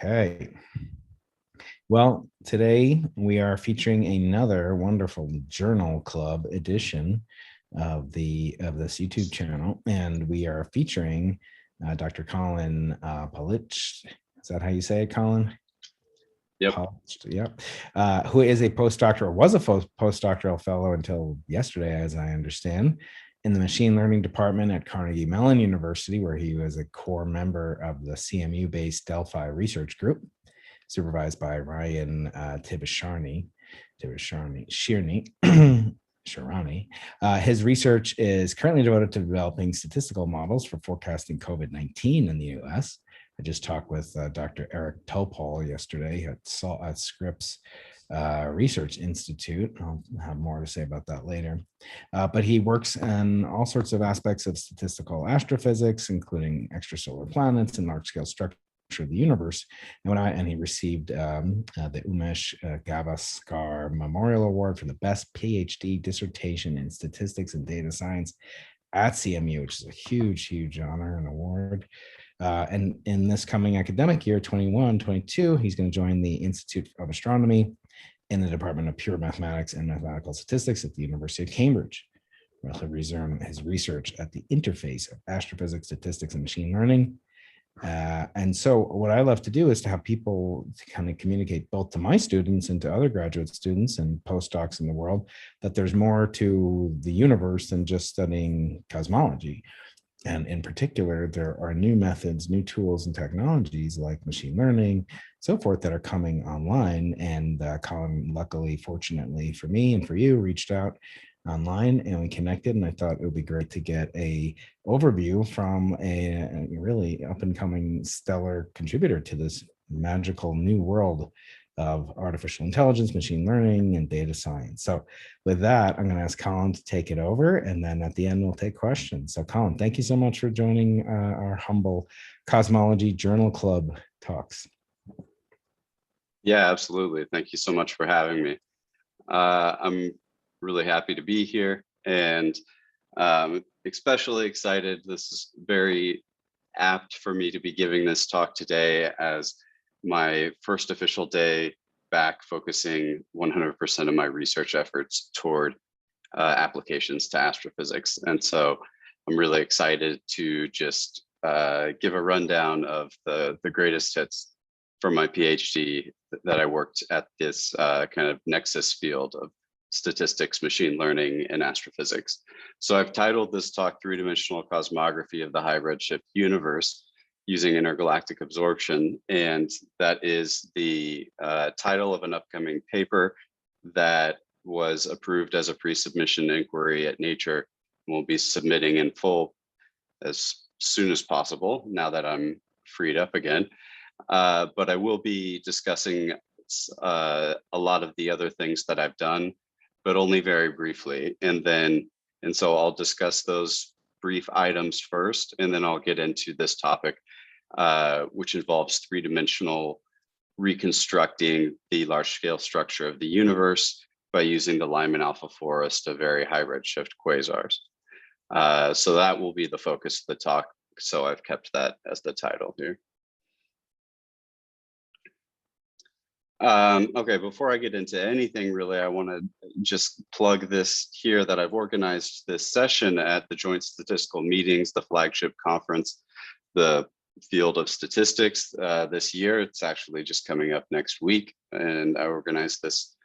Okay. Well, today we are featuring another wonderful journal club edition of this YouTube channel, and we are featuring Dr. Collin Politsch. Is that how you say it, Collin? Yep. Politsch, yep. Who is a postdoctoral, was a postdoctoral fellow until yesterday, as I understand, in the machine learning department at Carnegie Mellon University, where he was a core member of the CMU-based Delphi research group, supervised by Ryan Tibishani. Shirani. His research is currently devoted to developing statistical models for forecasting COVID-19 in the US. I just talked with Dr. Eric Topol yesterday at Scripps Research Institute. I'll have more to say about that later. But he works in all sorts of aspects of statistical astrophysics, including extrasolar planets and large-scale structure of the universe. And he received the Umesh Gavaskar Memorial Award for the best PhD dissertation in statistics and data science at CMU, which is a huge honor and award. And in this coming academic year, 21-22, he's going to join the Institute of Astronomy in the Department of Pure Mathematics and Mathematical Statistics at the University of Cambridge. He'll resume his research at the interface of astrophysics, statistics, and machine learning. And so what I love to do is to have people to kind of communicate both to my students and to other graduate students and postdocs in the world that there's more to the universe than just studying cosmology. And in particular, there are new methods, new tools and technologies like machine learning, so forth, that are coming online. And Collin, luckily, fortunately for me and for you, reached out online and we connected, and I thought it would be great to get a overview from a really up and coming stellar contributor to this magical new world of artificial intelligence, machine learning, and data science. So with that, I'm going to ask Collin to take it over, and then at the end we'll take questions. So Collin, thank you so much for joining our humble Cosmology Journal Club talks. Yeah, absolutely. Thank you so much for having me. I'm really happy to be here, and especially excited. This is very apt for me to be giving this talk today as my first official day back, focusing 100% of my research efforts toward applications to astrophysics. And so I'm really excited to just give a rundown of the greatest hits from my PhD that I worked at this kind of nexus field of statistics, machine learning, and astrophysics. So I've titled this talk Three-Dimensional Cosmography of the High Redshift Universe using Intergalactic Absorption. And that is the title of an upcoming paper that was approved as a pre-submission inquiry at Nature. We'll be submitting in full as soon as possible now that I'm freed up again. But I will be discussing a lot of the other things that I've done, but only very briefly. And so I'll discuss those brief items first, and then I'll get into this topic, which involves three-dimensional reconstructing the large-scale structure of the universe by using the Lyman alpha forest of very high redshift quasars. So that will be the focus of the talk. So I've kept that as the title here. Okay, before I get into anything really, I want to just plug this here that I've organized this session at the Joint Statistical Meetings, the flagship conference, the field of statistics this year. It's actually just coming up next week. And I organized this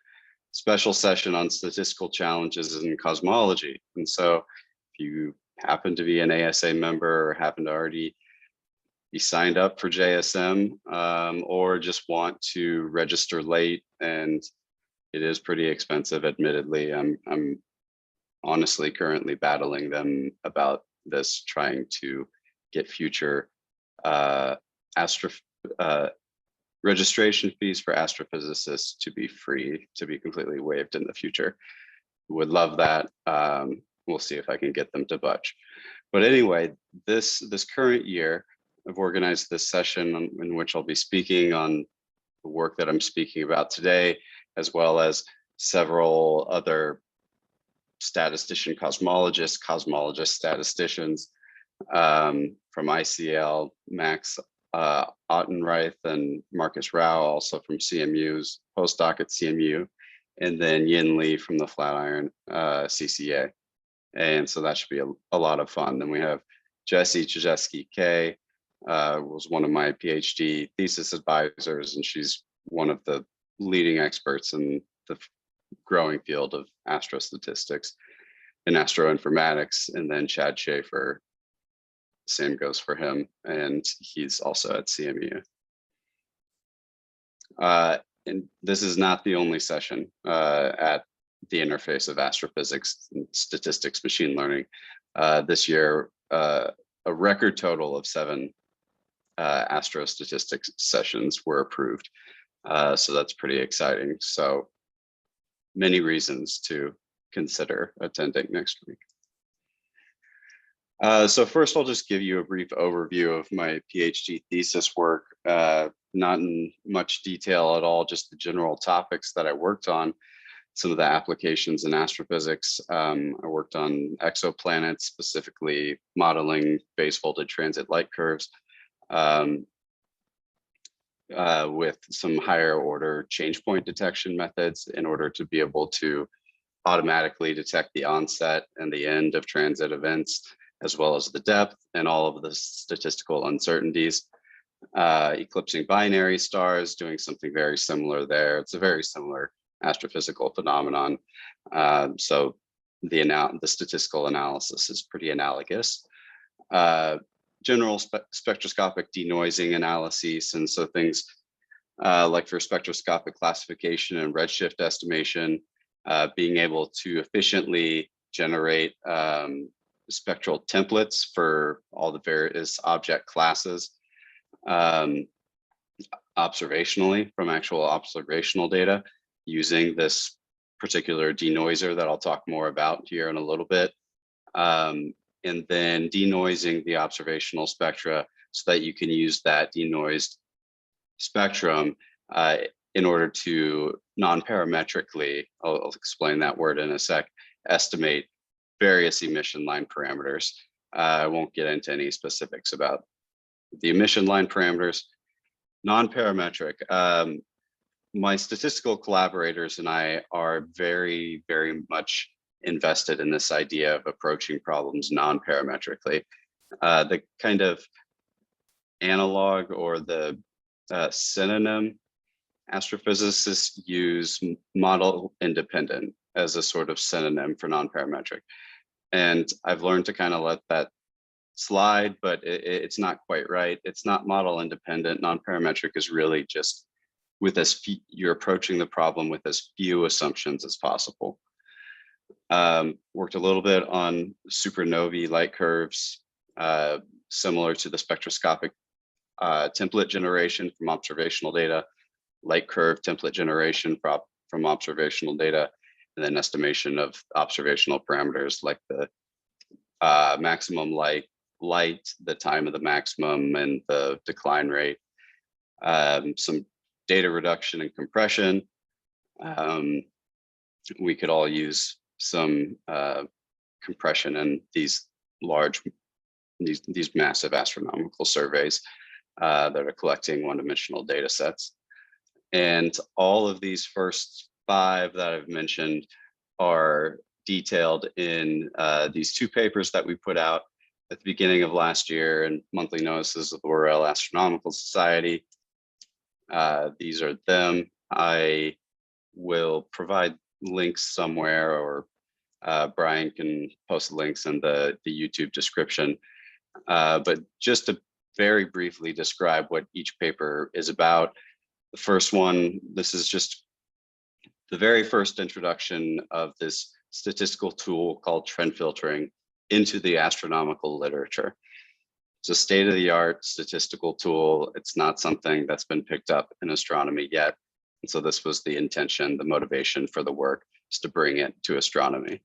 special session on statistical challenges in cosmology. And so if you happen to be an ASA member or happen to already be signed up for JSM or just want to register late, and it is pretty expensive, admittedly. I'm honestly currently battling them about this, trying to get future registration fees for astrophysicists to be free, to be completely waived in the future. Would love that. We'll see if I can get them to budge. But anyway, this current year, I've organized this session in which I'll be speaking on the work that I'm speaking about today, as well as several other statistician cosmologists, statisticians from ICL, Max Ottenreith and Marcus Rao, also from CMU's postdoc at CMU, and then Yin Lee from the Flatiron CCA. And so that should be a lot of fun. Then we have Jessie Chajewski K, was one of my PhD thesis advisors, and she's one of the leading experts in the growing field of astrostatistics and astroinformatics. And then Chad Schaefer, same goes for him, and he's also at CMU. And this is not the only session at the interface of astrophysics and statistics machine learning. This year, a record total of 7 astrostatistics sessions were approved. So that's pretty exciting. So many reasons to consider attending next week. So first, I'll just give you a brief overview of my PhD thesis work, not in much detail at all, just the general topics that I worked on, some of the applications in astrophysics. I worked on exoplanets, specifically modeling base voltage transit light curves with some higher order change point detection methods in order to be able to automatically detect the onset and the end of transit events, as well as the depth and all of the statistical uncertainties. Eclipsing binary stars, doing something very similar there. It's a very similar astrophysical phenomenon. So the statistical analysis is pretty analogous. General spectroscopic denoising analyses, and so things like for spectroscopic classification and redshift estimation, being able to efficiently generate spectral templates for all the various object classes observationally from actual observational data using this particular denoiser that I'll talk more about here in a little bit. And then denoising the observational spectra so that you can use that denoised spectrum in order to non-parametrically, I'll explain that word in a sec, estimate various emission line parameters. I won't get into any specifics about the emission line parameters. Non-parametric. My statistical collaborators and I are very, very much invested in this idea of approaching problems non-parametrically. The kind of analog or the synonym astrophysicists use model independent as a sort of synonym for non-parametric. And I've learned to kind of let that slide, but it's not quite right. It's not model independent. Non-parametric is really just with as few, you're approaching the problem with as few assumptions as possible. Worked a little bit on supernovae light curves, similar to the spectroscopic template generation from observational data, light curve template generation from observational data, and then estimation of observational parameters like the maximum light, the time of the maximum, and the decline rate. Some data reduction and compression. We could all use some compression in these massive astronomical surveys that are collecting one-dimensional data sets. And all of these first 5 that I've mentioned are detailed in these 2 papers that we put out at the beginning of last year in monthly notices of the Royal Astronomical Society. These are them. I will provide links somewhere, or Brian can post links in the YouTube description. But just to very briefly describe what each paper is about. The first one, this is just the very first introduction of this statistical tool called trend filtering into the astronomical literature. It's a state-of-the-art statistical tool. It's not something that's been picked up in astronomy yet. And so this was the intention, the motivation for the work, is to bring it to astronomy.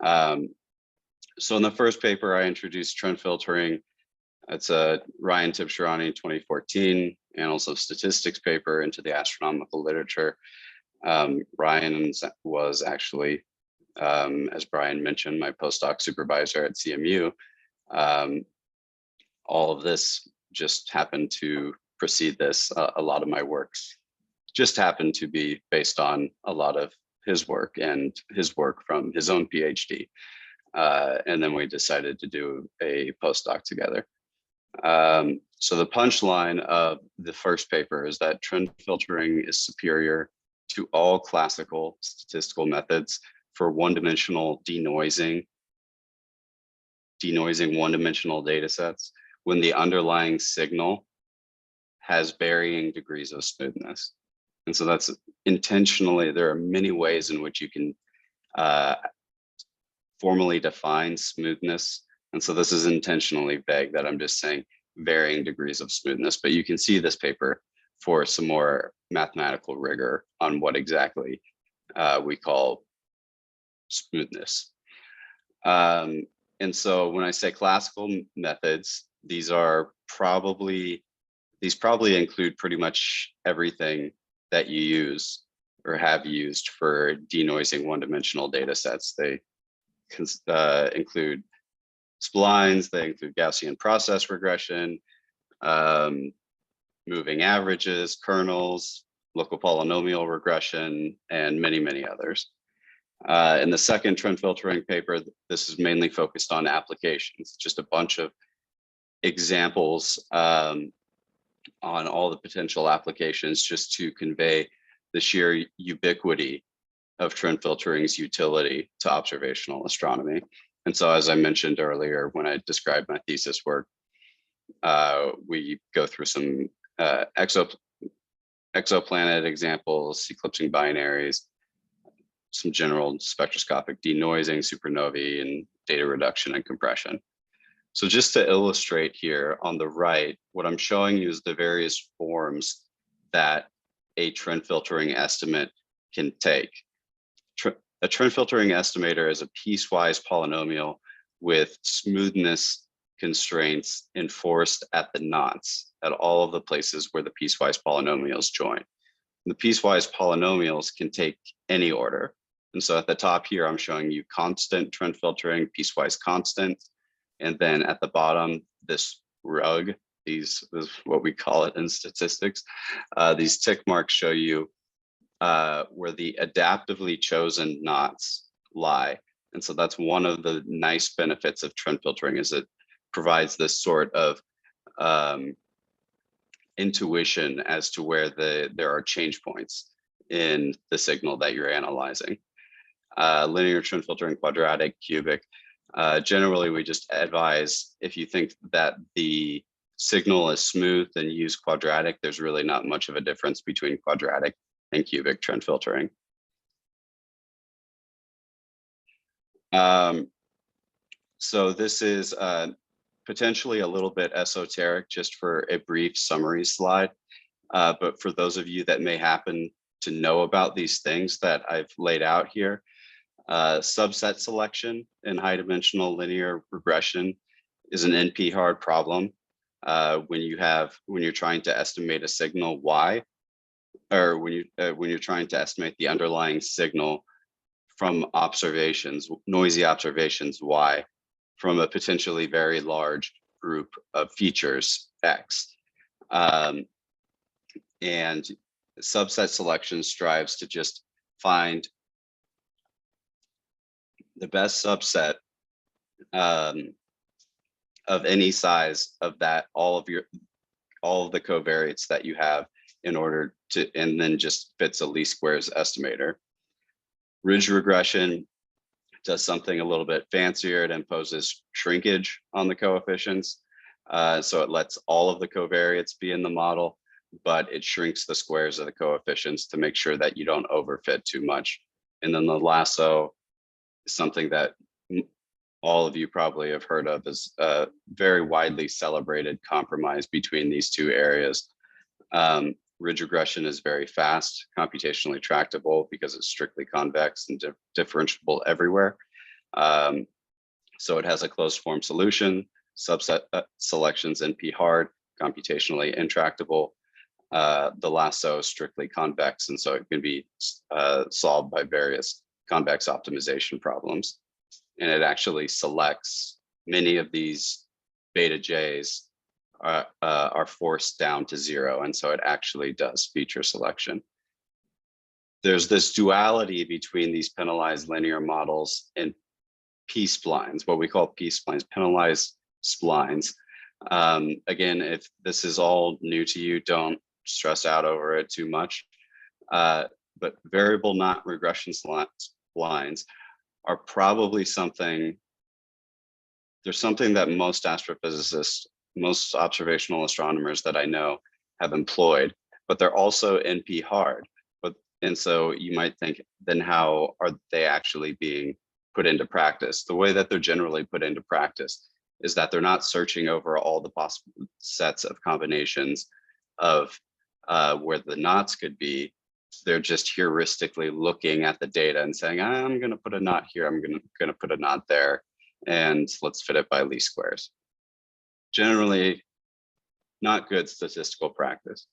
So in the first paper, I introduced trend filtering. It's a Ryan Tibshirani 2014 Annals of Statistics paper into the astronomical literature. Ryan was actually, as Brian mentioned, my postdoc supervisor at CMU. All of this just happened to precede this. A lot of my works just happened to be based on a lot of his work and his work from his own PhD. And then we decided to do a postdoc together. So the punchline of the first paper is that trend filtering is superior to all classical statistical methods for one-dimensional denoising one-dimensional data sets when the underlying signal has varying degrees of smoothness. And so that's intentionally, there are many ways in which you can formally define smoothness. And so this is intentionally vague, that I'm just saying varying degrees of smoothness, but you can see this paper for some more mathematical rigor on what exactly we call smoothness. And so when I say classical methods, these probably include pretty much everything that you use or have used for denoising one-dimensional data sets. They include splines, they include Gaussian process regression, moving averages, kernels, local polynomial regression, and many, many others. In the second trend filtering paper, this is mainly focused on applications, just a bunch of examples on all the potential applications, just to convey the sheer ubiquity of trend filtering's utility to observational astronomy. And so, as I mentioned earlier, when I described my thesis work, we go through some exoplanet examples, eclipsing binaries, some general spectroscopic denoising, supernovae, and data reduction and compression. So just to illustrate here on the right, what I'm showing you is the various forms that a trend filtering estimate can take. A trend filtering estimator is a piecewise polynomial with smoothness constraints enforced at the knots, at all of the places where the piecewise polynomials join. The piecewise polynomials can take any order. And so at the top here, I'm showing you constant trend filtering, piecewise constant. And then at the bottom, this rug, this is what we call it in statistics. These tick marks show you where the adaptively chosen knots lie. And so that's one of the nice benefits of trend filtering, is it provides this sort of intuition as to where there are change points in the signal that you're analyzing. Linear trend filtering, quadratic, cubic. Generally, we just advise, if you think that the signal is smooth, then use quadratic. There's really not much of a difference between quadratic and cubic trend filtering. So this is potentially a little bit esoteric, just for a brief summary slide. But for those of you that may happen to know about these things that I've laid out here, subset selection in high dimensional linear regression is an NP-hard problem when you're trying to estimate a signal Y, or when you're trying to estimate the underlying signal from observations, noisy observations Y, from a potentially very large group of features X. And subset selection strives to just find the best subset of any size of that, all of the covariates that you have, in order to, and then just fits a least squares estimator. Ridge regression does something a little bit fancier. It imposes shrinkage on the coefficients. So it lets all of the covariates be in the model, but it shrinks the squares of the coefficients to make sure that you don't overfit too much. And then the lasso is something that all of you probably have heard of, as a very widely celebrated compromise between these two areas. Ridge regression is very fast, computationally tractable because it's strictly convex and differentiable everywhere. So it has a closed form solution, subset selections NP hard, computationally intractable. The lasso is strictly convex, and so it can be solved by various convex optimization problems. And it actually selects many of these beta J's are forced down to 0. And so it actually does feature selection. There's this duality between these penalized linear models and P-splines, what we call P-splines, penalized splines. Again, if this is all new to you, don't stress out over it too much. But variable knot regression splines are probably something, there's something that most astrophysicists, most observational astronomers that I know have employed, but they're also NP hard. And so you might think, then how are they actually being put into practice? The way that they're generally put into practice is that they're not searching over all the possible sets of combinations of where the knots could be. They're just heuristically looking at the data and saying, I'm going to put a knot here, I'm going to put a knot there, and let's fit it by least squares. Generally, not good statistical practice.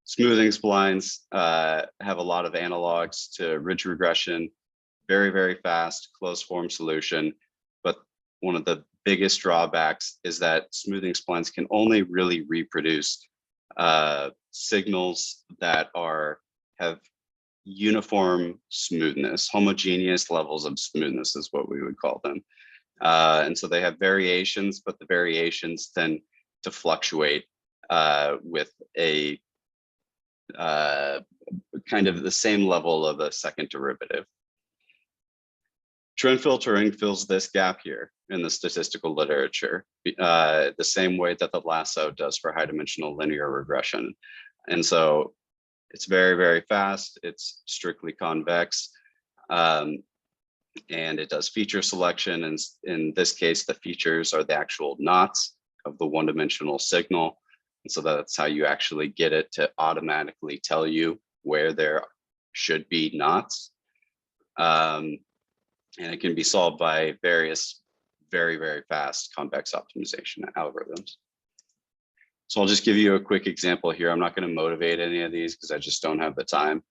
Smoothing splines have a lot of analogs to ridge regression, very, very fast, closed form solution. But one of the biggest drawbacks is that smoothing splines can only really reproduce signals that have uniform smoothness, homogeneous levels of smoothness is what we would call them. And so they have variations, but the variations tend to fluctuate with a kind of the same level of a second derivative. Trend filtering fills this gap here in the statistical literature, the same way that the lasso does for high dimensional linear regression. And so it's very, very fast. It's strictly convex. And it does feature selection. And in this case, the features are the actual knots of the one-dimensional signal. And so that's how you actually get it to automatically tell you where there should be knots. And it can be solved by various very, very fast convex optimization algorithms. So I'll just give you a quick example here. I'm not going to motivate any of these because I just don't have the time.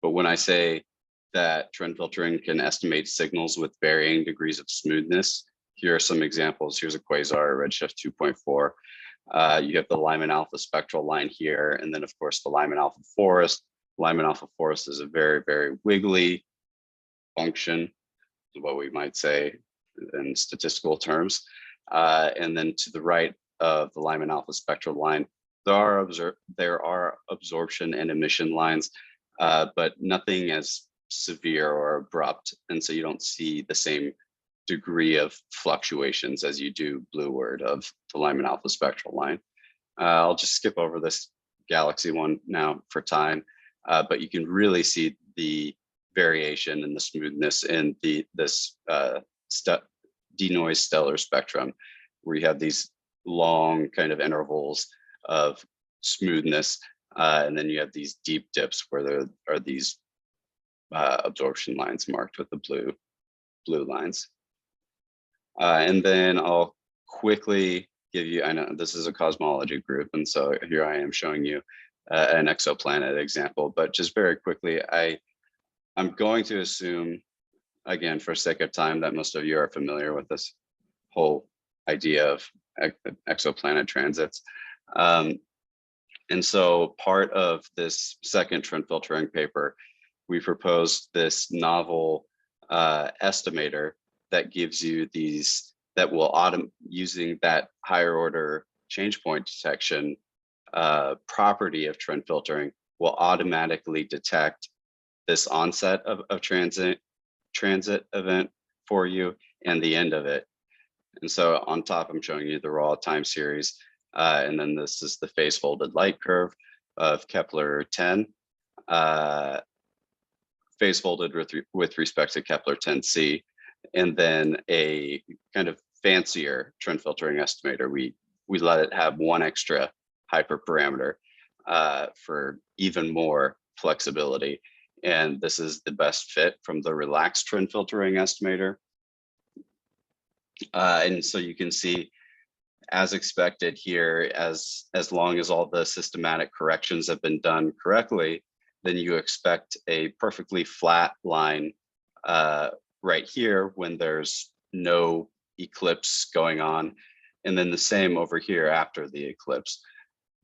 But when I say that trend filtering can estimate signals with varying degrees of smoothness, here are some examples. Here's a quasar redshift 2.4. You have the Lyman alpha spectral line here, and then of course the Lyman alpha forest. Lyman alpha forest is a very, very wiggly function, what we might say in statistical terms. And then to the right of the Lyman alpha spectral line, there are absorption and emission lines, but nothing as severe or abrupt. And so you don't see the same degree of fluctuations as you do blueward of the Lyman alpha spectral line. I'll just skip over this galaxy one now for time, but you can really see the variation and the smoothness in this denoised stellar spectrum, where you have these long kind of intervals of smoothness, and then you have these deep dips where there are these absorption lines marked with the blue lines. And then I'll quickly give you, I know this is a cosmology group, and so here I am showing you an exoplanet example, but just very quickly, I'm going to assume, again, for sake of time, that most of you are familiar with this whole idea of exoplanet transits. And so part of this second trend filtering paper, we proposed this novel estimator that gives you these, that will using that higher order change point detection property of trend filtering, will automatically detect this onset of transit event for you and the end of it. And so on top, I'm showing you the raw time series. And then this is the phase folded light curve of Kepler 10, phase folded with respect to Kepler 10c. And then a kind of fancier trend filtering estimator. We let it have one extra hyperparameter for even more flexibility. And this is the best fit from the relaxed trend filtering estimator. And so you can see, as expected here, as long as all the systematic corrections have been done correctly, then you expect a perfectly flat line right here when there's no eclipse going on. and then the same over here after the eclipse.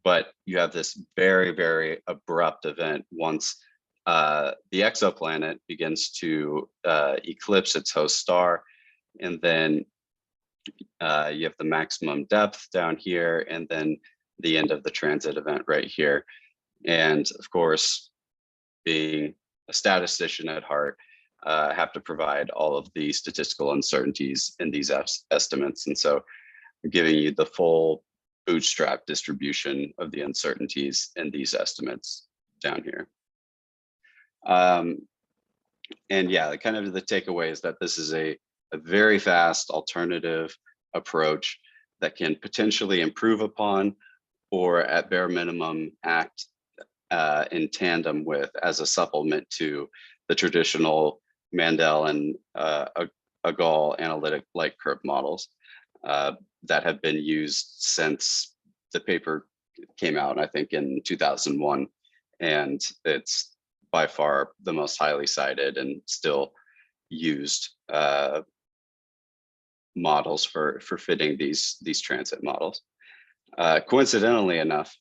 But you have this very, very abrupt event once the exoplanet begins to eclipse its host star, and then you have the maximum depth down here, and then the end of the transit event right here. And of course, being a statistician at heart, have to provide all of the statistical uncertainties in these estimates. And so I'm giving you the full bootstrap distribution of the uncertainties in these estimates down here. And yeah, kind of the takeaway is that this is a very fast alternative approach that can potentially improve upon, or at bare minimum act in tandem with, as a supplement to, the traditional Mandel and Agol analytic light curve models that have been used since the paper came out, I think in 2001. And it's by far the most highly cited and still used models for fitting these transit models. Coincidentally enough,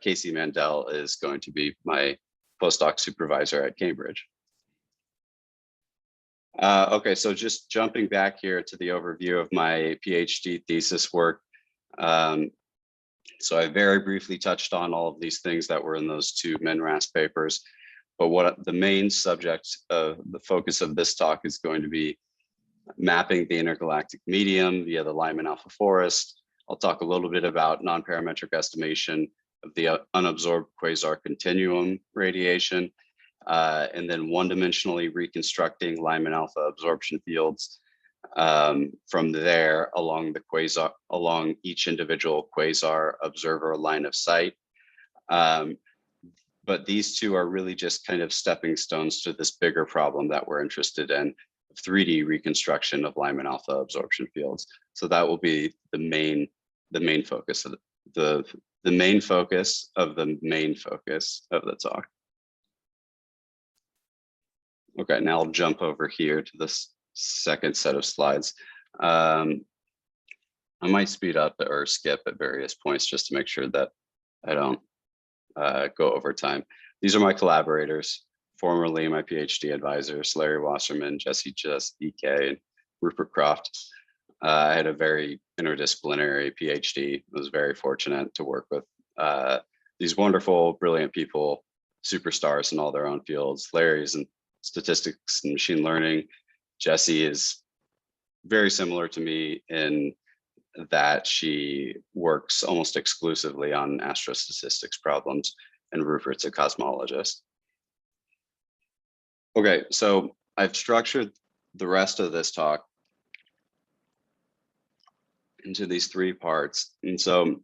Casey Mandel is going to be my postdoc supervisor at Cambridge. Okay, so just jumping back here to the overview of my PhD thesis work. So I very briefly touched on all of these things that were in those two MNRAS papers, but what the main subject of the focus of this talk is going to be mapping the intergalactic medium via the Lyman alpha forest. I'll talk a little bit about non-parametric estimation of the unabsorbed quasar continuum radiation, and then one-dimensionally reconstructing Lyman alpha absorption fields from there along the quasar, along each individual quasar observer line of sight. But these two are really just kind of stepping stones to this bigger problem that we're interested in, 3D reconstruction of Lyman alpha absorption fields. So that will be the main focus of the main focus of the talk. Okay, now I'll jump over here to this second set of slides. I might speed up or skip at various points just to make sure that I don't go over time. These are my collaborators, formerly my PhD advisors, Larry Wasserman, Jesse Just, EK, and Rupert Croft. I had a very interdisciplinary PhD. I was very fortunate to work with these wonderful, brilliant people, superstars in all their own fields. Larry's in statistics and machine learning. Jesse is very similar to me in that she works almost exclusively on astrostatistics problems, and Rupert's a cosmologist. Okay, so I've structured the rest of this talk into these three parts. And so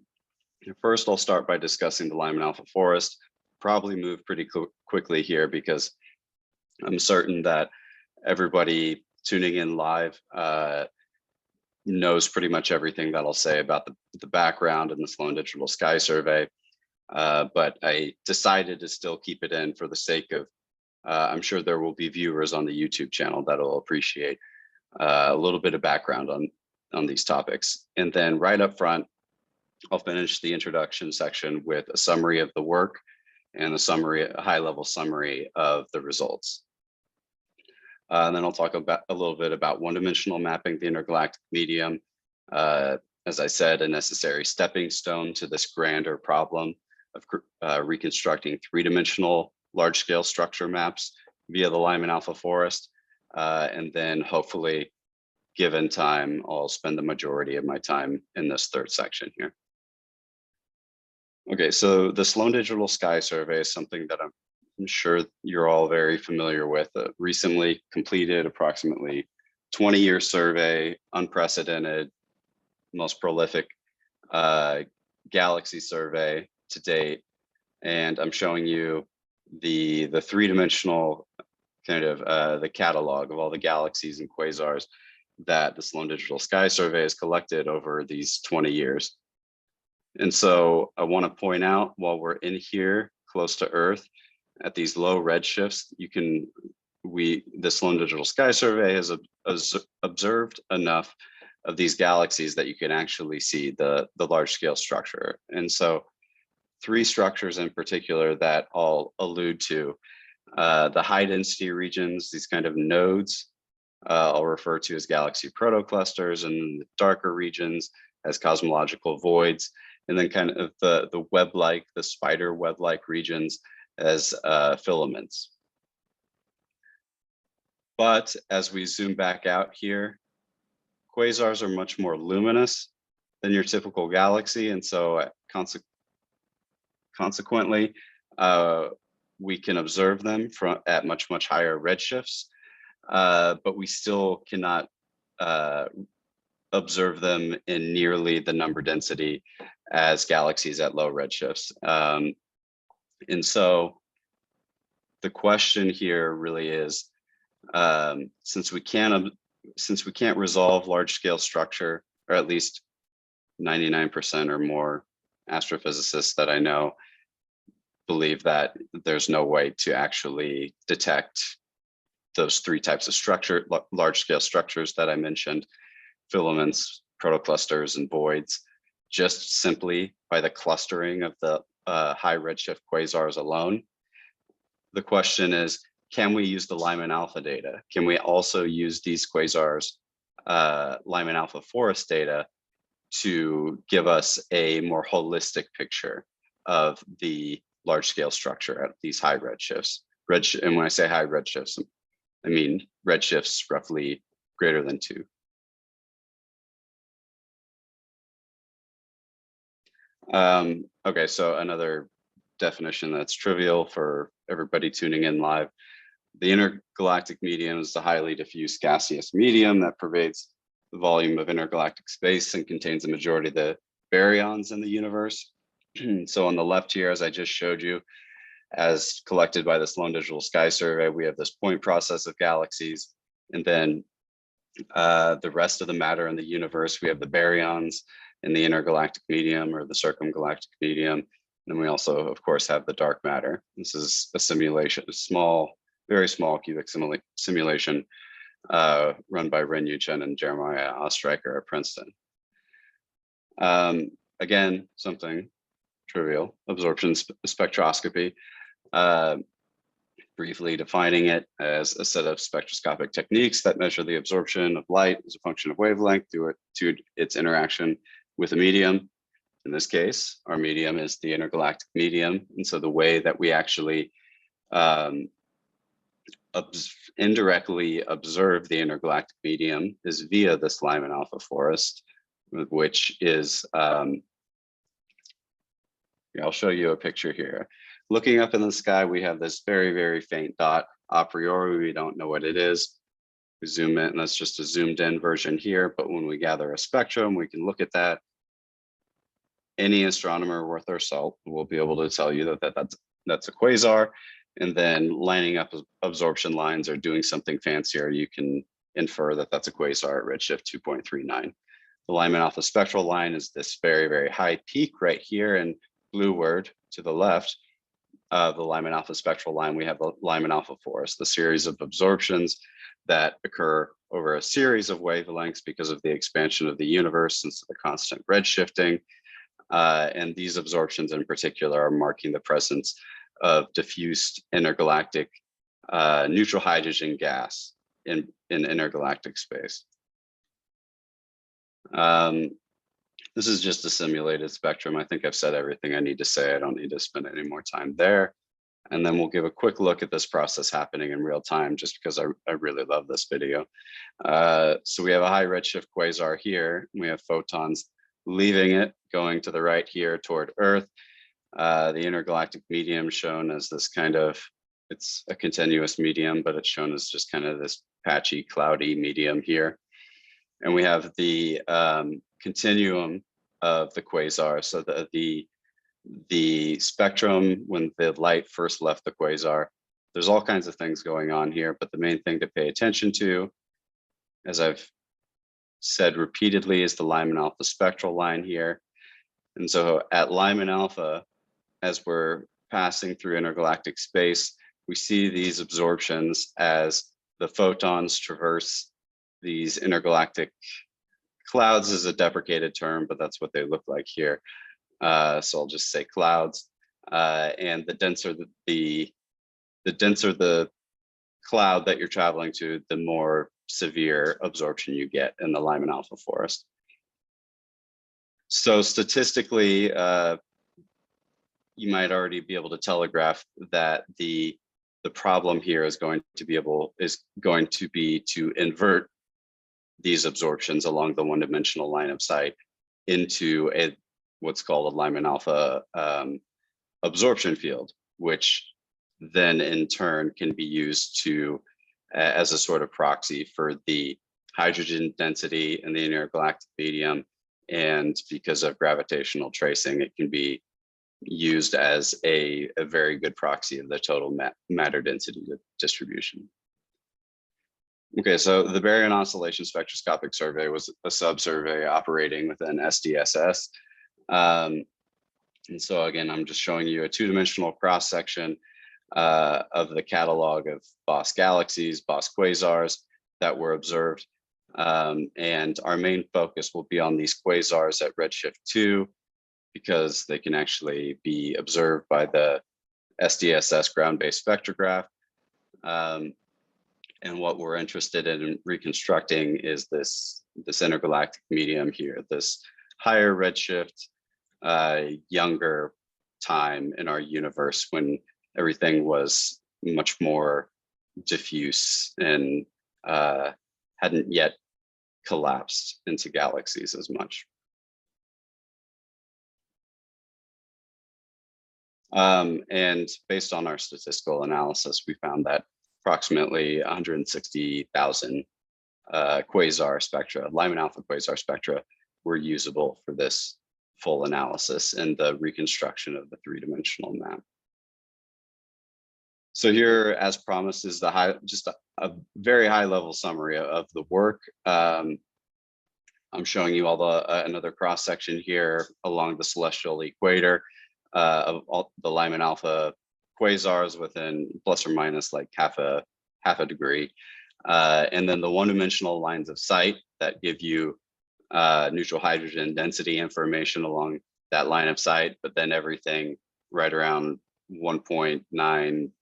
first I'll start by discussing the Lyman alpha forest, probably move pretty quickly here because I'm certain that everybody tuning in live knows pretty much everything that I'll say about the background and the Sloan Digital Sky Survey. But I decided to still keep it in for the sake of, I'm sure there will be viewers on the YouTube channel that will appreciate a little bit of background on these topics. And then right up front, I'll finish the introduction section with a summary of the work and a high-level summary of the results. And then I'll talk about a little bit about one-dimensional mapping the intergalactic medium. As I said, a necessary stepping stone to this grander problem of reconstructing three-dimensional large-scale structure maps via the Lyman alpha forest. And then hopefully, given time, I'll spend the majority of my time in this third section here. Okay, so the Sloan Digital Sky Survey is something that I'm sure you're all very familiar with. A recently completed, approximately 20-year survey, unprecedented, most prolific galaxy survey to date. And I'm showing you the three-dimensional kind of the catalog of all the galaxies and quasars that the Sloan Digital Sky Survey has collected over these 20 years. And so I want to point out, while we're in here close to Earth at these low redshifts, the Sloan Digital Sky Survey has observed enough of these galaxies that you can actually see the large scale structure. And so 3 structures in particular that I'll allude to, the high density regions, these kind of nodes, I'll refer to as galaxy protoclusters, and the darker regions as cosmological voids, and then kind of the web-like, the spider web-like regions as filaments. But as we zoom back out here, quasars are much more luminous than your typical galaxy, and so consequently, we can observe them at much higher redshifts, but we still cannot observe them in nearly the number density as galaxies at low redshifts. And so the question here really is, since we can't resolve large scale structure, or at least 99% or more astrophysicists that I know believe that there's no way to actually detect those 3 types of structure, large scale structures that I mentioned, filaments, protoclusters, and voids, just simply by the clustering of the high redshift quasars alone. The question is, can we use the Lyman alpha data? Can we also use these quasars, Lyman alpha forest data, to give us a more holistic picture of the large scale structure at these high redshifts? And when I say high redshifts, I mean redshifts roughly greater than 2. Okay, so another definition that's trivial for everybody tuning in live. The intergalactic medium is the highly diffuse gaseous medium that pervades the volume of intergalactic space and contains the majority of the baryons in the universe. So on the left here, as I just showed you, as collected by the Sloan Digital Sky Survey, we have this point process of galaxies, and then the rest of the matter in the universe, we have the baryons in the intergalactic medium or the circumgalactic medium. And then we also, of course, have the dark matter. This is a simulation, a small, very small cubic simulation run by Ren-Yu Chen and Jeremiah Ostreicher at Princeton. Again, something trivial, absorption spectroscopy. Briefly defining it as a set of spectroscopic techniques that measure the absorption of light as a function of wavelength due to its interaction with a medium. In this case, our medium is the intergalactic medium. And so the way that we actually indirectly observe the intergalactic medium is via this Lyman alpha forest, which is, I'll show you a picture here. Looking up in the sky, we have this very, very faint dot. A priori, we don't know what it is. We zoom in, and that's just a zoomed in version here. But when we gather a spectrum, we can look at that. Any astronomer worth their salt will be able to tell you that that's a quasar. And then lining up absorption lines or doing something fancier, you can infer that that's a quasar at redshift 2.39. The Lyman alpha spectral line is this very, very high peak right here in blue word to the left. The Lyman alpha spectral line, we have the Lyman alpha forest, the series of absorptions that occur over a series of wavelengths because of the expansion of the universe and the constant redshifting. And these absorptions in particular are marking the presence of diffused intergalactic neutral hydrogen gas in intergalactic space. This is just a simulated spectrum. I think I've said everything I need to say. I don't need to spend any more time there. And then we'll give a quick look at this process happening in real time, just because I really love this video. So we have a high redshift quasar here. We have photons leaving it, going to the right here toward Earth. The intergalactic medium shown as this kind of, it's a continuous medium, but it's shown as just kind of this patchy, cloudy medium here. And we have the continuum of the quasar. So the spectrum, when the light first left the quasar, there's all kinds of things going on here, but the main thing to pay attention to, as I've said repeatedly, is the Lyman alpha spectral line here. And so at Lyman alpha, as we're passing through intergalactic space, we see these absorptions as the photons traverse these intergalactic clouds is a deprecated term, but that's what they look like here. So I'll just say clouds. And the denser the denser the cloud that you're traveling to, the more severe absorption you get in the Lyman alpha forest. So statistically, you might already be able to telegraph that the problem here is going to be to invert these absorptions along the one-dimensional line of sight into what's called a Lyman alpha absorption field, which then in turn can be used to as a sort of proxy for the hydrogen density in the intergalactic medium. And because of gravitational tracing, it can be used as a very good proxy of the total matter density distribution. Okay, so the Barian Oscillation Spectroscopic Survey was a sub-survey operating within SDSS. And so again, I'm just showing you a two-dimensional cross-section of the catalog of boss galaxies, boss quasars that were observed. And our main focus will be on these quasars at redshift 2, because they can actually be observed by the SDSS ground-based spectrograph. And what we're interested in reconstructing is this intergalactic medium here, this higher redshift, younger time in our universe when everything was much more diffuse and hadn't yet collapsed into galaxies as much. And based on our statistical analysis, we found that approximately 160,000 quasar spectra, Lyman alpha quasar spectra, were usable for this full analysis and the reconstruction of the three-dimensional map. So here, as promised, is just a very high-level summary of the work. I'm showing you another cross-section here along the celestial equator of all the Lyman alpha quasars within plus or minus like half a degree, and then the one-dimensional lines of sight that give you neutral hydrogen density information along that line of sight, but then everything right around 1.95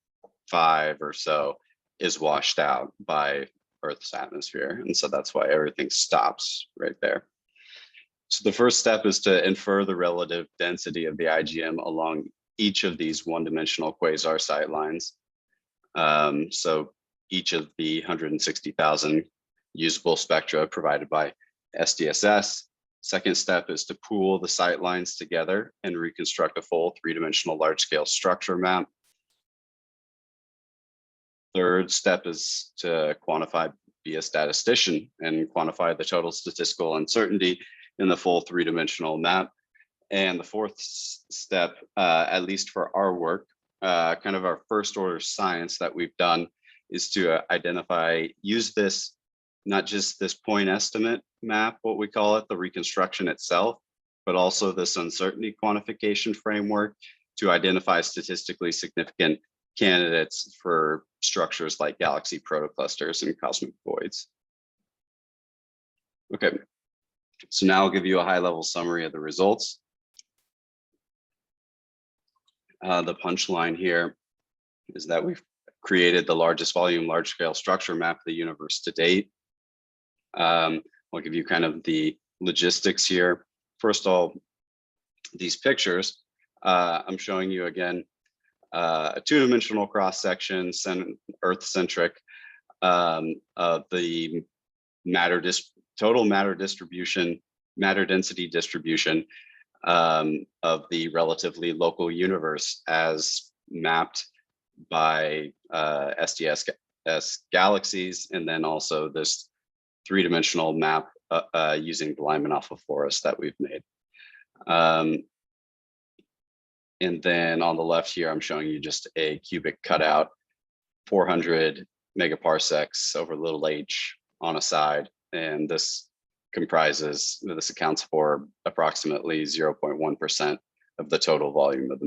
or so is washed out by Earth's atmosphere, and so that's why everything stops right there. So the first step is to infer the relative density of the IGM along each of these one-dimensional quasar sight lines. So each of the 160,000 usable spectra provided by SDSS. Second step is to pool the sight lines together and reconstruct a full three-dimensional large-scale structure map. Third step is to quantify, be a statistician, and quantify the total statistical uncertainty in the full three-dimensional map. And the fourth step, at least for our work, kind of our first order science that we've done, is to use this, not just this point estimate map, what we call it, the reconstruction itself, but also this uncertainty quantification framework to identify statistically significant candidates for structures like galaxy protoclusters and cosmic voids. Okay, so now I'll give you a high-level summary of the results. The punchline here is that we've created the largest volume, large-scale structure map of the universe to date. I'll give you kind of the logistics here. First of all, these pictures, I'm showing you again a two-dimensional cross-section, Earth-centric, of the total matter distribution, matter density distribution of the relatively local universe as mapped by SDSS galaxies, and then also this three-dimensional map using the Lyman alpha forest that we've made. And then on the left here, I'm showing you just a cubic cutout, 400 megaparsecs over little h on a side. And this accounts for approximately 0.1% of the total volume of the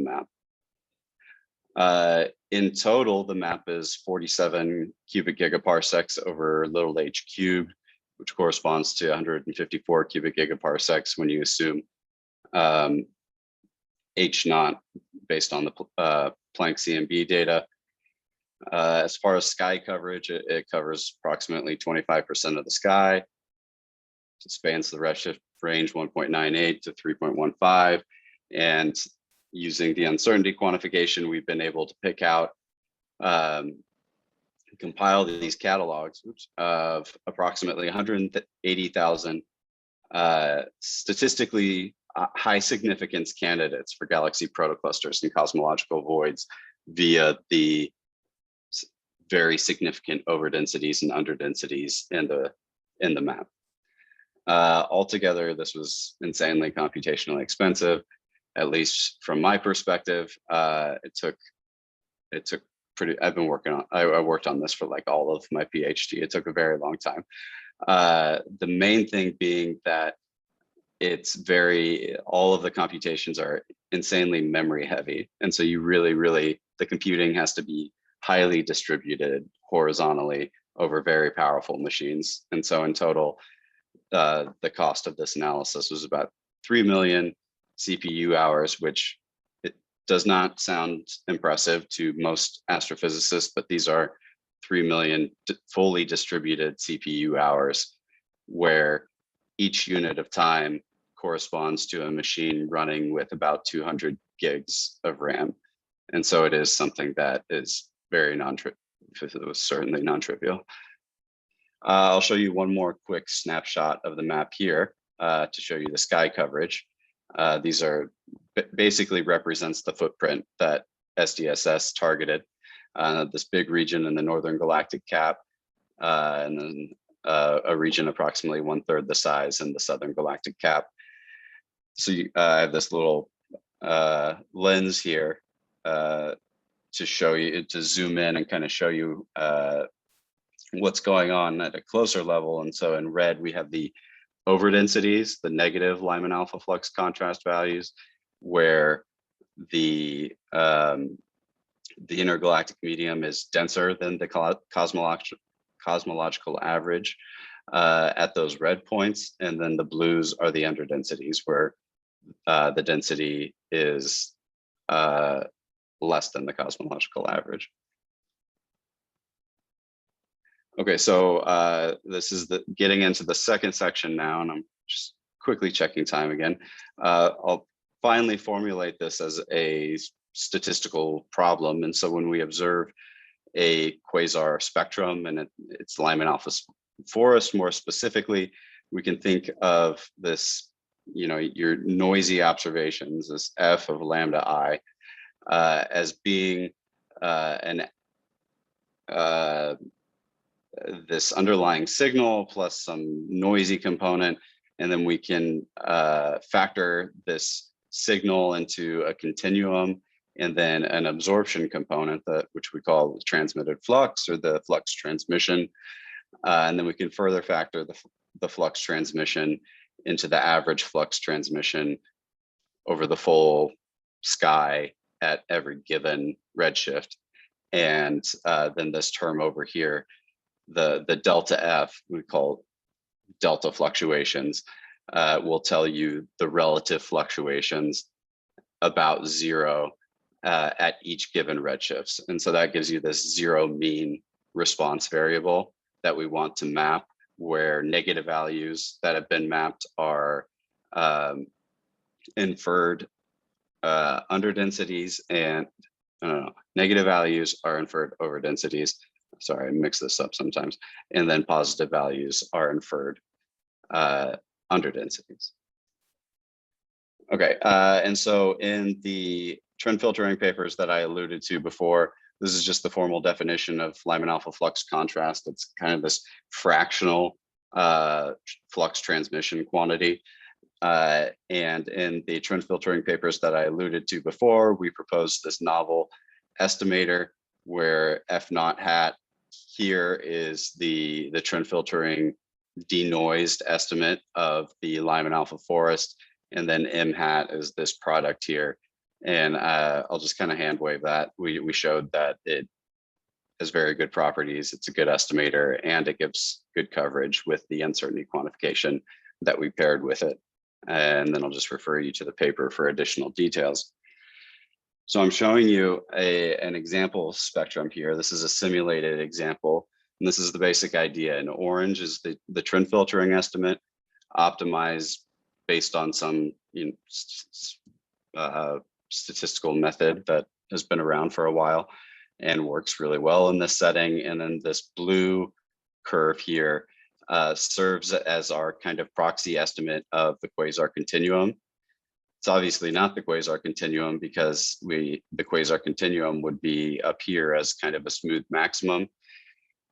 map. In total, the map is 47 cubic gigaparsecs over little h cubed, which corresponds to 154 cubic gigaparsecs when you assume H naught based on the Planck CMB data. As far as sky coverage, it covers approximately 25% of the sky. It spans the redshift range 1.98 to 3.15. And using the uncertainty quantification, we've been able to pick out, compile these catalogs of approximately 180,000 statistically high significance candidates for galaxy protoclusters and cosmological voids via the very significant overdensities and underdensities in the map. Altogether, this was insanely computationally expensive, at least from my perspective. It took pretty, I worked on this for like all of my PhD. It took a very long time. The main thing being that all of the computations are insanely memory heavy. And so you really, the computing has to be highly distributed horizontally over very powerful machines. And so in total, the cost of this analysis was about 3 million CPU hours, which it does not sound impressive to most astrophysicists, but these are 3 million fully distributed CPU hours, where each unit of time corresponds to a machine running with about 200 gigs of RAM. And so it is something that is very certainly non-trivial. I'll show you one more quick snapshot of the map here to show you the sky coverage. These are basically represents the footprint that SDSS targeted. This big region in the northern galactic cap, and then a region approximately 1/3 the size in the southern galactic cap. So I have this little lens here to show you, to zoom in and kind of show you what's going on at a closer level. And so in red, we have the overdensities, the negative Lyman alpha flux contrast values, where the intergalactic medium is denser than the cosmological average at those red points. And then the blues are the underdensities, where the density is less than the cosmological average. Okay, so this is getting into the second section now, and I'm just quickly checking time again. I'll finally formulate this as a statistical problem. And so when we observe a quasar spectrum and its Lyman alpha forest, more specifically, we can think of this, your noisy observations, this F of lambda I, as being this underlying signal plus some noisy component, and then we can factor this signal into a continuum, and then an absorption component which we call the transmitted flux or the flux transmission, and then we can further factor the flux transmission into the average flux transmission over the full sky at every given redshift, and then this term over here, the delta F, we call delta fluctuations, will tell you the relative fluctuations about zero at each given redshifts. And so that gives you this zero mean response variable that we want to map, where negative values that have been mapped are inferred underdensities, and negative values are inferred overdensities. Sorry, I mix this up sometimes. And then positive values are inferred underdensities. Okay, and so in the trend filtering papers that I alluded to before, this is just the formal definition of Lyman alpha flux contrast. It's kind of this fractional flux transmission quantity. And in the trend filtering papers that I alluded to before, we proposed this novel estimator where F naught hat here is the trend filtering denoised estimate of the Lyman alpha forest, and then M hat is this product here. And I'll just kind of hand wave that. We showed that has very good properties. It's a good estimator, and it gives good coverage with the uncertainty quantification that we paired with it. And then I'll just refer you to the paper for additional details. So I'm showing you an example spectrum here. This is a simulated example, and this is the basic idea. In orange is the trend filtering estimate, optimized based on some statistical method that has been around for a while and works really well in this setting. And then this blue curve here serves as our kind of proxy estimate of the quasar continuum. It's obviously not the quasar continuum, because the quasar continuum would be up here as kind of a smooth maximum.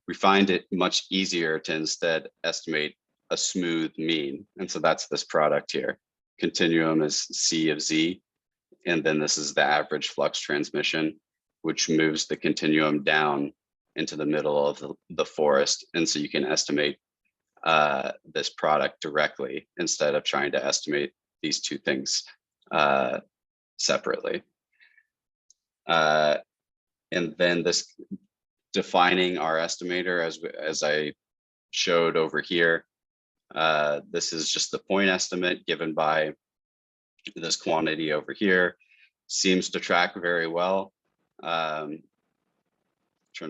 We find it much easier to instead estimate a smooth mean. And so that's this product here. Continuum is C of Z. And then this is the average flux transmission, which moves the continuum down into the middle of the forest. And so you can estimate this product directly instead of trying to estimate these two things separately. And then this defining our estimator, as I showed over here, this is just the point estimate given by this quantity over here. Seems to track very well. Trend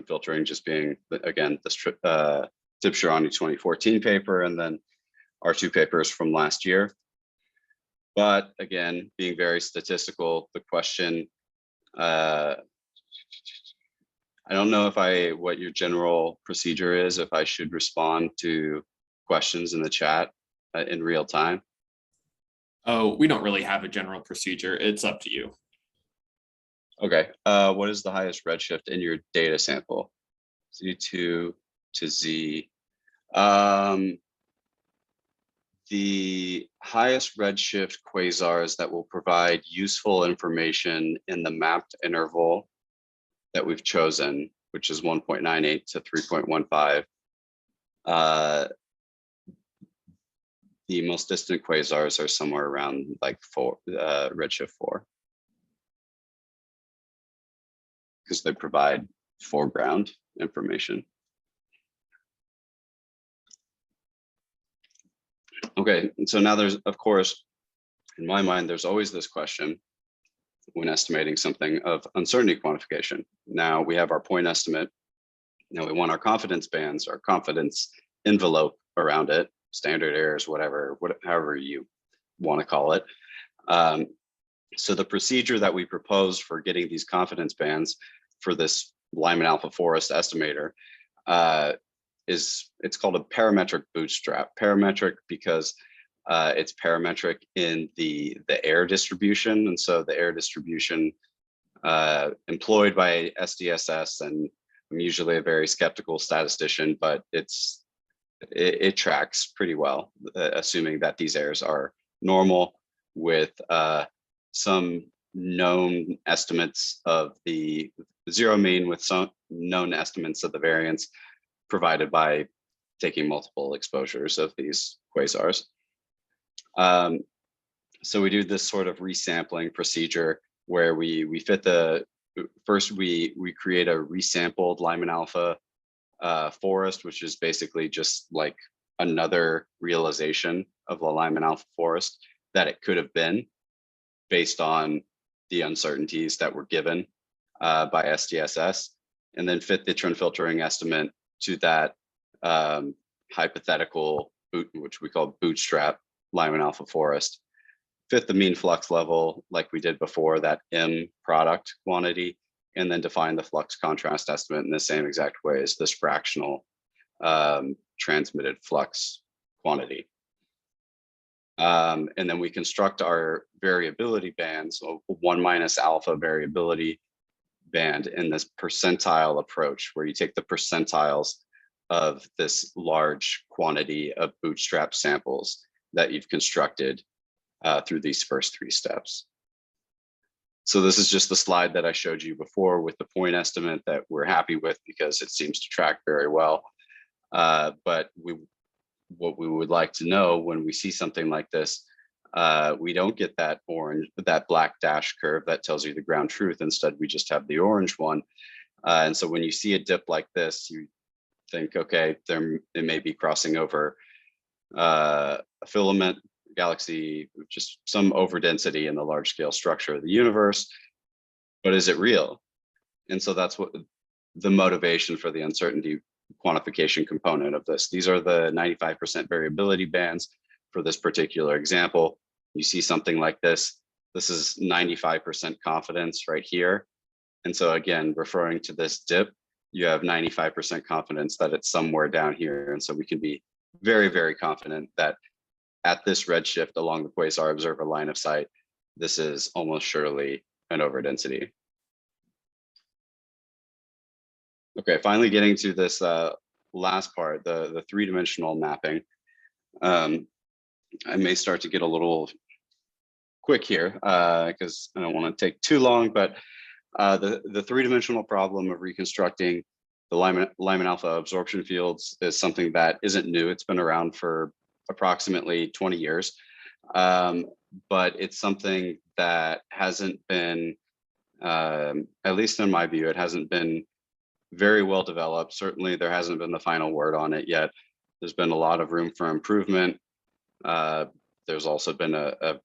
filtering just being, again, this Tibshirani 2014 paper, and then our two papers from last year. But again, being very statistical, the question, I don't know what your general procedure is, if I should respond to questions in the chat in real time. Oh, we don't really have a general procedure. It's up to you. Okay, what is the highest redshift in your data sample? Z2 to Z. The highest redshift quasars that will provide useful information in the mapped interval that we've chosen, which is 1.98 to 3.15. The most distant quasars are somewhere around like redshift 4. Because they provide foreground information. Okay, and so now there's, of course, in my mind, there's always this question when estimating something of uncertainty quantification. Now we have our point estimate. Now we want our confidence bands, our confidence envelope around it, standard errors, however you want to call it. So the procedure that we propose for getting these confidence bands for this Lyman alpha forest estimator it's called a parametric bootstrap. Parametric because it's parametric in the error distribution, and so the error distribution employed by SDSS, and I'm usually a very skeptical statistician, but it tracks pretty well, assuming that these errors are normal with some known estimates of the zero mean, with some known estimates of the variance provided by taking multiple exposures of these quasars. So we do this sort of resampling procedure where we fit first we create a resampled Lyman alpha forest, which is basically just like another realization of the Lyman alpha forest that it could have been based on the uncertainties that were given by SDSS, and then fit the trend filtering estimate to that hypothetical which we call bootstrap Lyman alpha forest, fit the mean flux level like we did before, that M product quantity, and then define the flux contrast estimate in the same exact way as this fractional transmitted flux quantity. And then we construct our variability bands, so 1 minus alpha variability band in this percentile approach, where you take the percentiles of this large quantity of bootstrap samples that you've constructed through these first 3 steps. So this is just the slide that I showed you before with the point estimate that we're happy with because it seems to track very well. But what we would like to know when we see something like this, we don't get that black dash curve that tells you the ground truth. Instead, we just have the orange one. And so when you see a dip like this, you think, okay, it may be crossing over a filament galaxy, just some overdensity in the large scale structure of the universe. But is it real? And so that's what the motivation for the uncertainty quantification component of this. These are the 95% variability bands for this particular example. You see something like this. This is 95% confidence right here. And so again, referring to this dip, you have 95% confidence that it's somewhere down here. And so we can be very, very confident that at this redshift along the quasar observer line of sight, this is almost surely an overdensity. Okay, finally getting to this last part, the three-dimensional mapping. I may start to get a little quick here because I don't want to take too long, but the three-dimensional problem of reconstructing the Lyman alpha absorption fields is something that isn't new. It's been around for approximately 20 years, but it's something that hasn't been, at least in my view, it hasn't been very well developed. Certainly there hasn't been the final word on it yet. There's been a lot of room for improvement. There's also been a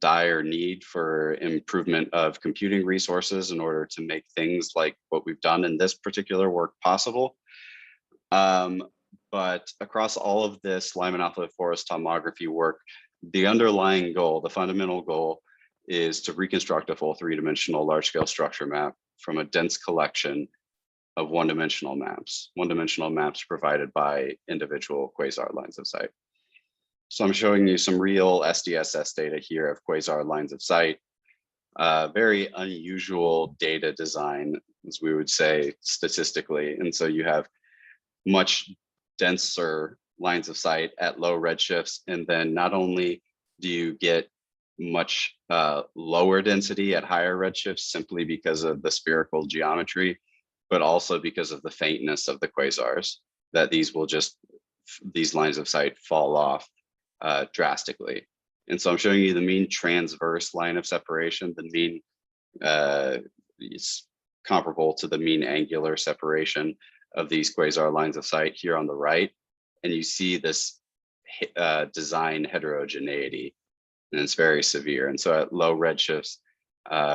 dire need for improvement of computing resources in order to make things like what we've done in this particular work possible. But across all of this Lyman alpha forest tomography work, the underlying goal, the fundamental goal, is to reconstruct a full three-dimensional large-scale structure map from a dense collection of one-dimensional maps provided by individual quasar lines of sight. So I'm showing you some real SDSS data here of quasar lines of sight. Very unusual data design, as we would say statistically. And so you have much denser lines of sight at low redshifts. And then not only do you get much lower density at higher redshifts simply because of the spherical geometry, but also because of the faintness of the quasars, that these lines of sight fall off drastically. And so I'm showing you the mean transverse line of separation. The mean is comparable to the mean angular separation of these quasar lines of sight here on the right. And you see this design heterogeneity, and it's very severe. And so at low redshifts,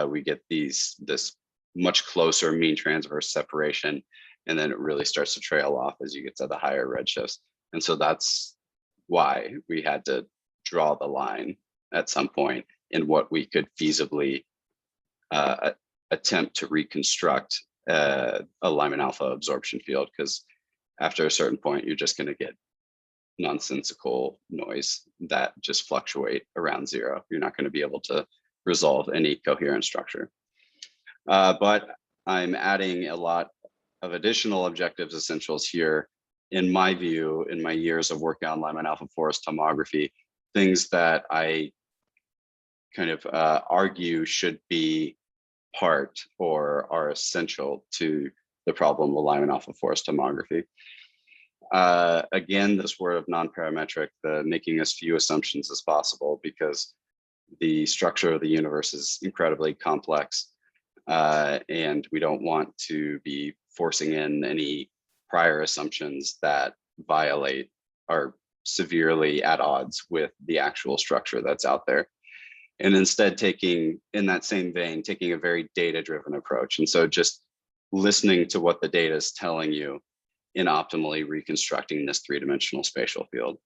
we get this much closer mean transverse separation, and then it really starts to trail off as you get to the higher redshifts. And so that's why we had to draw the line at some point in what we could feasibly attempt to reconstruct a Lyman alpha absorption field, because after a certain point, you're just going to get nonsensical noise that just fluctuate around zero. You're not going to be able to resolve any coherent structure. But I'm adding a lot of additional objectives essentials here. In my view, in my years of working on Lyman alpha forest tomography, things that I kind of argue should be part or are essential to the problem of Lyman alpha forest tomography. Again, this word of non-parametric, the making as few assumptions as possible, because the structure of the universe is incredibly complex, and we don't want to be forcing in any prior assumptions that violate or severely at odds with the actual structure that's out there. And instead taking, in that same vein, taking a very data-driven approach. And so just listening to what the data is telling you in optimally reconstructing this three-dimensional spatial field.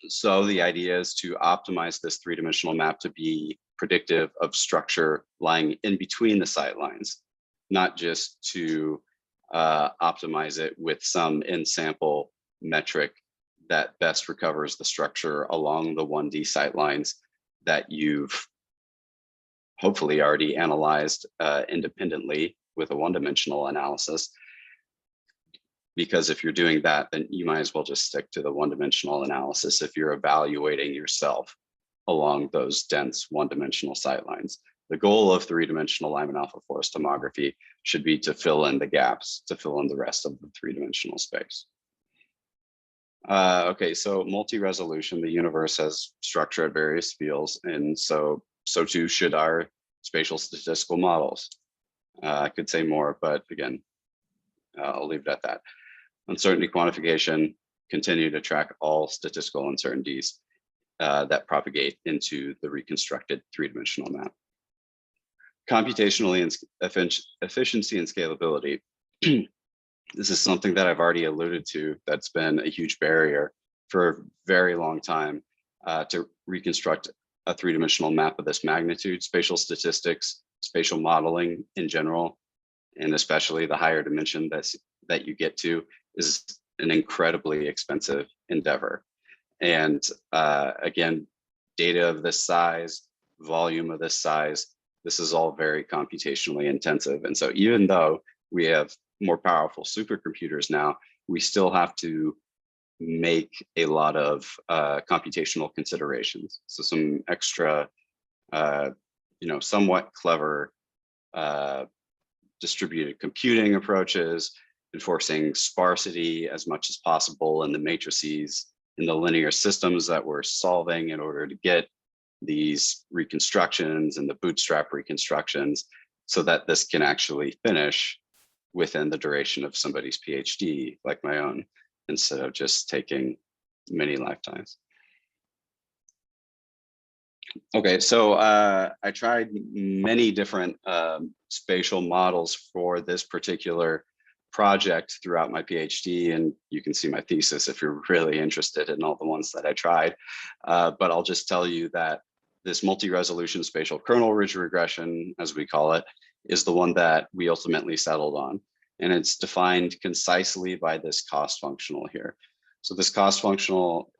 So the idea is to optimize this three-dimensional map to be predictive of structure lying in between the sight lines, not just to optimize it with some in-sample metric that best recovers the structure along the 1D sight lines that you've hopefully already analyzed independently with a one-dimensional analysis. Because if you're doing that, then you might as well just stick to the one-dimensional analysis if you're evaluating yourself along those dense one-dimensional sight lines. The goal of three-dimensional Lyman alpha forest tomography should be to fill in the gaps, to fill in the rest of the three-dimensional space. Okay, so multi-resolution, the universe has structure at various fields, and so too should our spatial statistical models. I could say more, but again, I'll leave it at that. Uncertainty quantification, continue to track all statistical uncertainties that propagate into the reconstructed three-dimensional map. Computationally and efficiency and scalability. This is something that I've already alluded to that's been a huge barrier for a very long time to reconstruct a three-dimensional map of this magnitude. Spatial statistics, spatial modeling in general, and especially the higher dimension that you get to is an incredibly expensive endeavor. And again, data of this size, volume of this size, this is all very computationally intensive. And so even though we have more powerful supercomputers now, we still have to make a lot of computational considerations. So some extra, somewhat clever distributed computing approaches, enforcing sparsity as much as possible in the matrices, in the linear systems that we're solving in order to get these reconstructions and the bootstrap reconstructions so that this can actually finish within the duration of somebody's PhD, like my own, instead of just taking many lifetimes. Okay, so I tried many different spatial models for this particular project throughout my PhD, and you can see my thesis if you're really interested in all the ones that I tried. But I'll just tell you that this multi-resolution spatial kernel ridge regression, as we call it, is the one that we ultimately settled on. And it's defined concisely by this cost functional here. So this cost functional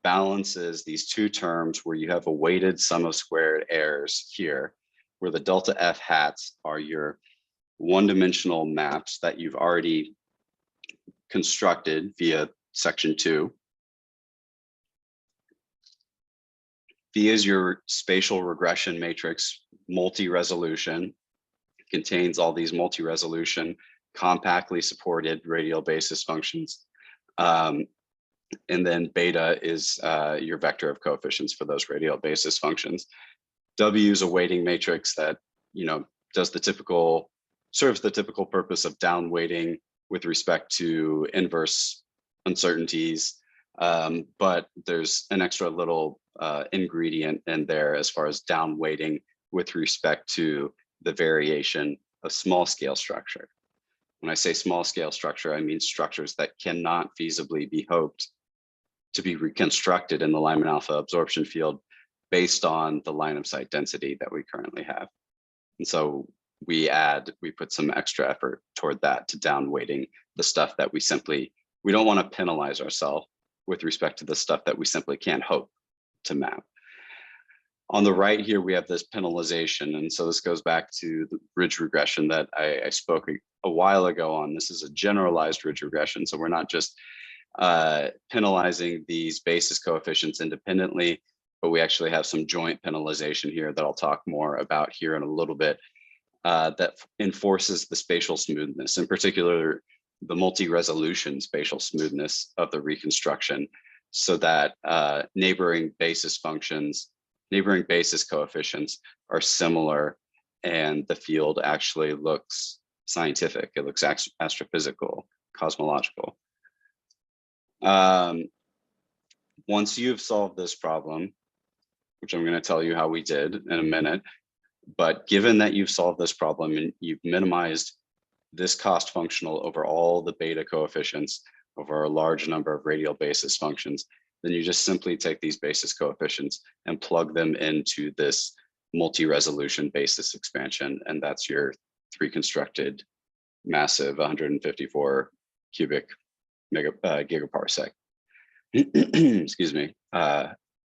balances these two terms where you have a weighted sum of squared errors here, where the delta F hats are your one-dimensional maps that you've already constructed via section 2. V is your spatial regression matrix, multi-resolution, contains all these multi-resolution, compactly supported radial basis functions. And then beta is your vector of coefficients for those radial basis functions. W is a weighting matrix that serves the typical purpose of down weighting with respect to inverse uncertainties. But there's an extra little ingredient in there as far as down weighting with respect to the variation of small scale structure. When I say small scale structure, I mean structures that cannot feasibly be hoped to be reconstructed in the Lyman alpha absorption field based on the line of sight density that we currently have. And so we put some extra effort toward that to down weighting the stuff that we don't want to penalize ourselves with respect to the stuff that we simply can't hope to map. On the right here, we have this penalization. And so this goes back to the ridge regression that I spoke a while ago on. This is a generalized ridge regression. So we're not just penalizing these basis coefficients independently, but we actually have some joint penalization here that I'll talk more about here in a little bit that enforces the spatial smoothness, in particular, the multi-resolution spatial smoothness of the reconstruction, so that neighboring basis coefficients are similar, and the field actually looks scientific. It looks astrophysical, cosmological. Once you've solved this problem, which I'm going to tell you how we did in a minute, but given that you've solved this problem and you've minimized this cost functional over all the beta coefficients over a large number of radial basis functions, then you just simply take these basis coefficients and plug them into this multi-resolution basis expansion. And that's your reconstructed massive 154 cubic gigaparsec, excuse me,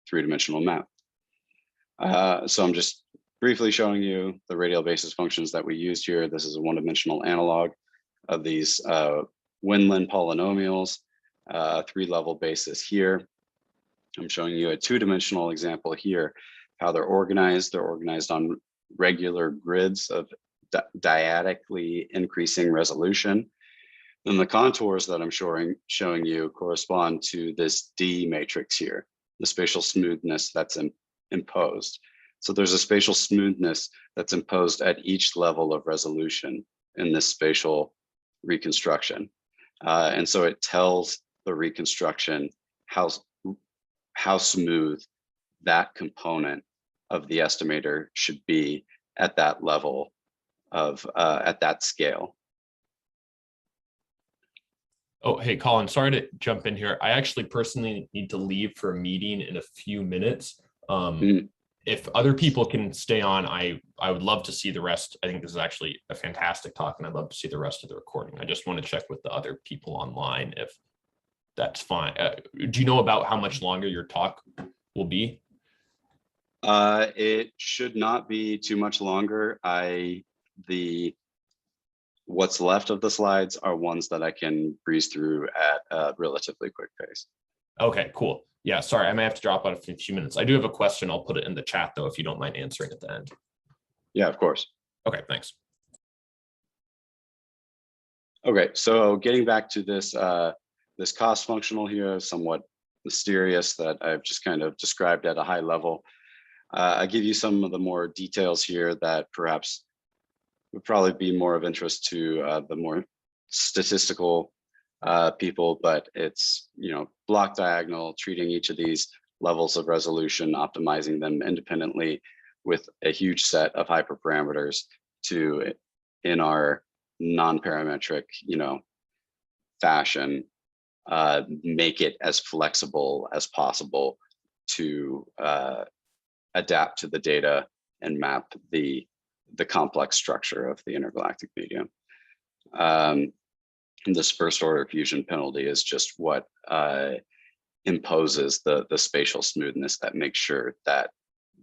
three-dimensional map. So I'm just briefly showing you the radial basis functions that we used here. This is a one-dimensional analog of these Wendland polynomials, three-level basis here. I'm showing you a two-dimensional example here, how they're organized. They're organized on regular grids of dyadically increasing resolution. And the contours that I'm showing you correspond to this D matrix here, the spatial smoothness that's imposed. So there's a spatial smoothness that's imposed at each level of resolution in this spatial reconstruction. And so it tells the reconstruction how smooth that component of the estimator should be at that level of, at that scale. Oh, hey, Colin, sorry to jump in here. I actually personally need to leave for a meeting in a few minutes. If other people can stay on, I would love to see the rest. I think this is actually a fantastic talk, and I'd love to see the rest of the recording. I just want to check with the other people online if that's fine. Do you know about how much longer your talk will be? It should not be too much longer. What's left of the slides are ones that I can breeze through at a relatively quick pace. Okay, cool. Yeah, sorry, I may have to drop out in a few minutes. I do have a question. I'll put it in the chat though, if you don't mind answering at the end. Yeah, of course. Okay, thanks. Okay, so getting back to this, this cost functional here, somewhat mysterious, that I've just kind of described at a high level. I give you some of the more details here that perhaps would probably be more of interest to the more statistical people, but it's, you know, block diagonal, treating each of these levels of resolution, optimizing them independently with a huge set of hyperparameters to, in our non-parametric, you know, fashion, make it as flexible as possible to adapt to the data and map the complex structure of the intergalactic medium. This first order fusion penalty is just what imposes the spatial smoothness that makes sure that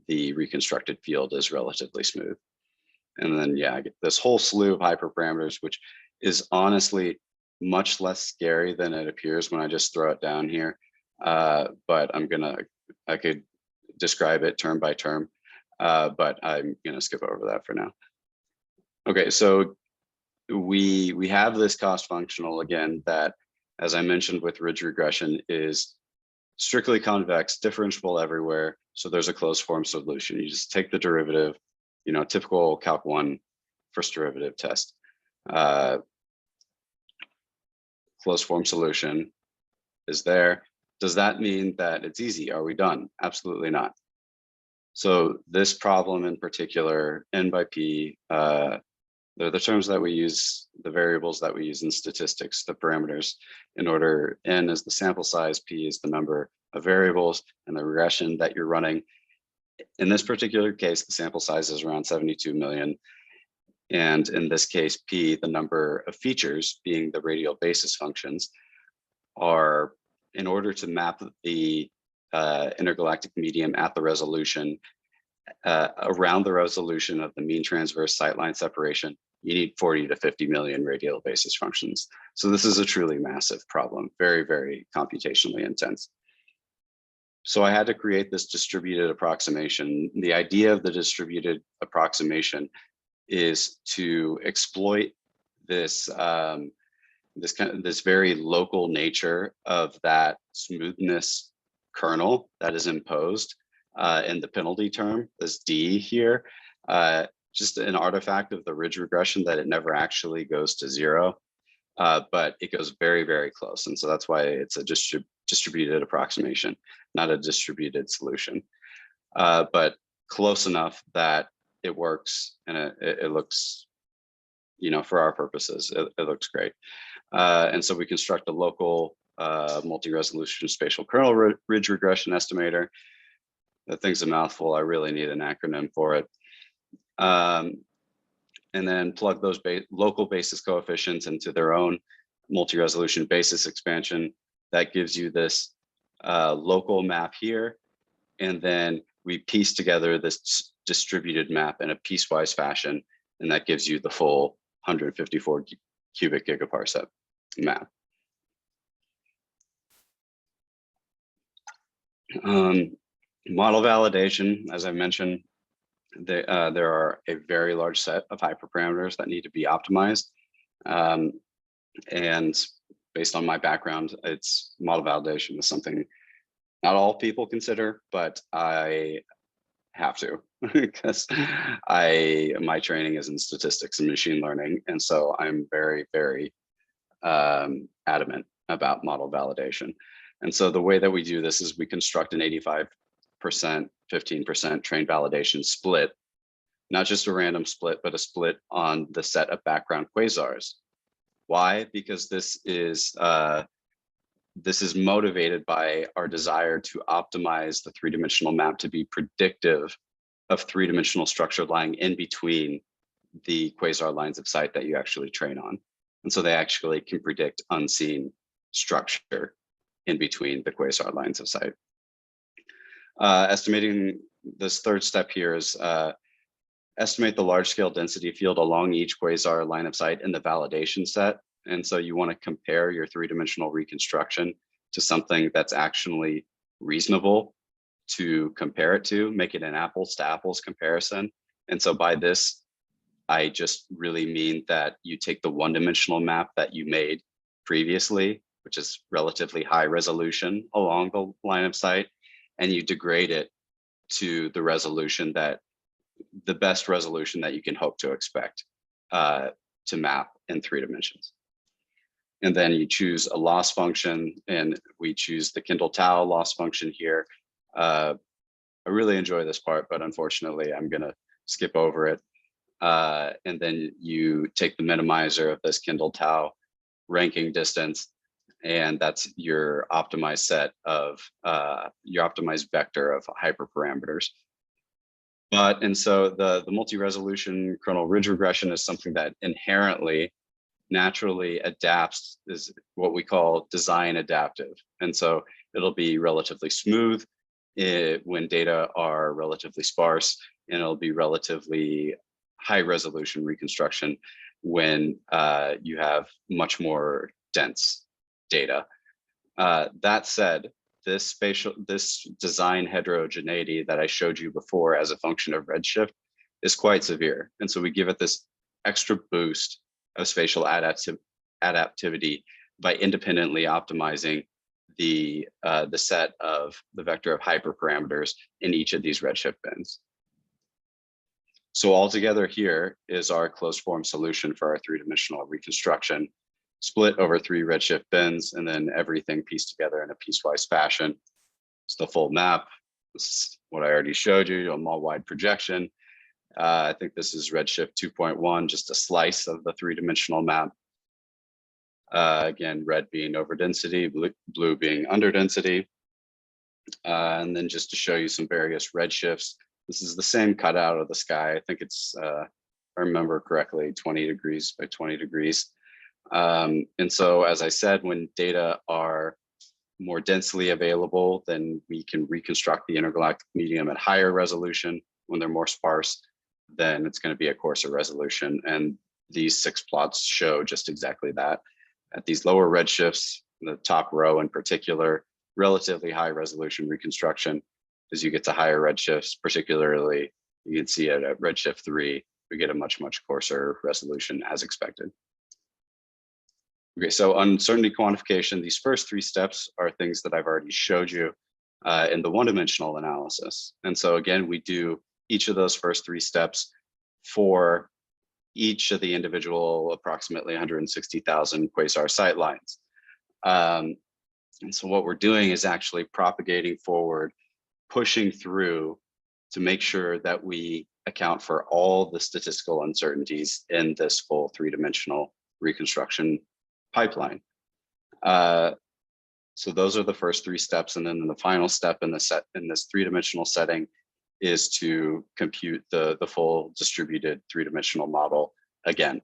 the reconstructed field is relatively smooth. And then, yeah, I get this whole slew of hyperparameters, which is honestly much less scary than it appears when I just throw it down here. But I could describe it term by term, but I'm gonna skip over that for now. Okay, so we have this cost functional again that, as I mentioned with ridge regression, is strictly convex, differentiable everywhere. So there's a closed form solution. You just take the derivative, you know, typical Calc 1 first derivative test. Closed form solution is there. Does that mean that it's easy? Are we done? Absolutely not. So this problem in particular, n by p, they're the terms that we use, the variables that we use in statistics, the parameters, in order, n is the sample size, p is the number of variables, and the regression that you're running. In this particular case, the sample size is around 72 million. And in this case, p, the number of features, being the radial basis functions, are, in order to map the intergalactic medium at the resolution, around the resolution of the mean transverse sightline separation, you need 40 to 50 million radial basis functions. So this is a truly massive problem, very, very computationally intense. So I had to create this distributed approximation. The idea of the distributed approximation is to exploit this this very local nature of that smoothness kernel that is imposed in the penalty term, this D here, just an artifact of the ridge regression that it never actually goes to zero, but it goes very, very close. And so that's why it's a distributed approximation, not a distributed solution, but close enough that it works and it looks, you know, for our purposes, it looks great. And so we construct a local multi-resolution spatial kernel ridge regression estimator. That thing's a mouthful. I really need an acronym for it. And then plug those local basis coefficients into their own multi-resolution basis expansion. That gives you this local map here. And then we piece together this distributed map in a piecewise fashion. And that gives you the full 154 cubic gigaparsec map. Model validation, as I mentioned, there are a very large set of hyperparameters that need to be optimized. And based on my background, model validation is something not all people consider, but I have to because my training is in statistics and machine learning, and so I'm very, very adamant about model validation. And so the way that we do this is we construct an 85%, 15% trained validation split, not just a random split, but a split on the set of background quasars. Why? Because this is motivated by our desire to optimize the three-dimensional map to be predictive of three-dimensional structure lying in between the quasar lines of sight that you actually train on. And so they actually can predict unseen structure in between the quasar lines of sight. Estimating this third step here is estimate the large scale density field along each quasar line of sight in the validation set. And so you want to compare your three-dimensional reconstruction to something that's actually reasonable to compare it to, make it an apples to apples comparison. And so by this, I just really mean that you take the one-dimensional map that you made previously, which is relatively high resolution along the line of sight, and you degrade it to the resolution that the best resolution that you can hope to expect to map in 3 dimensions. And then you choose a loss function, and we choose the Kendall Tau loss function here. I really enjoy this part, but unfortunately, I'm going to skip over it. And then you take the minimizer of this Kendall Tau ranking distance, and that's your optimized set of your optimized vector of hyperparameters. And so the multi-resolution coronal ridge regression is something that inherently naturally adapts, is what we call design adaptive. And so it'll be relatively smooth when data are relatively sparse, and it'll be relatively high resolution reconstruction when you have much more dense data. That said, this design heterogeneity that I showed you before as a function of redshift is quite severe. And so we give it this extra boost of spatial adaptivity by independently optimizing the set of the vector of hyperparameters in each of these redshift bins. So altogether here is our closed form solution for our 3-dimensional reconstruction, split over 3 redshift bins, and then everything pieced together in a piecewise fashion. It's the full map. This is what I already showed you, a mall-wide projection. I think this is redshift 2.1, just a slice of the 3-dimensional map. Again, red being overdensity, blue being underdensity. And then just to show you some various redshifts, this is the same cutout of the sky. I think it's, if I remember correctly, 20 degrees by 20 degrees. And so, as I said, when data are more densely available, then we can reconstruct the intergalactic medium at higher resolution. When they're more sparse, then it's going to be a coarser resolution. And these 6 plots show just exactly that. At these lower redshifts, the top row in particular, relatively high resolution reconstruction. As you get to higher redshifts, particularly, you can see at redshift 3, we get a much, much coarser resolution as expected. Okay, so uncertainty quantification, these first 3 steps are things that I've already showed you in the one-dimensional analysis. And so again, we do each of those first 3 steps for each of the individual approximately 160,000 quasar sight lines. And so what we're doing is actually propagating forward, pushing through to make sure that we account for all the statistical uncertainties in this full 3-dimensional reconstruction pipeline. So those are the first 3 steps, and then the final step in this 3-dimensional setting is to compute the full distributed 3-dimensional model again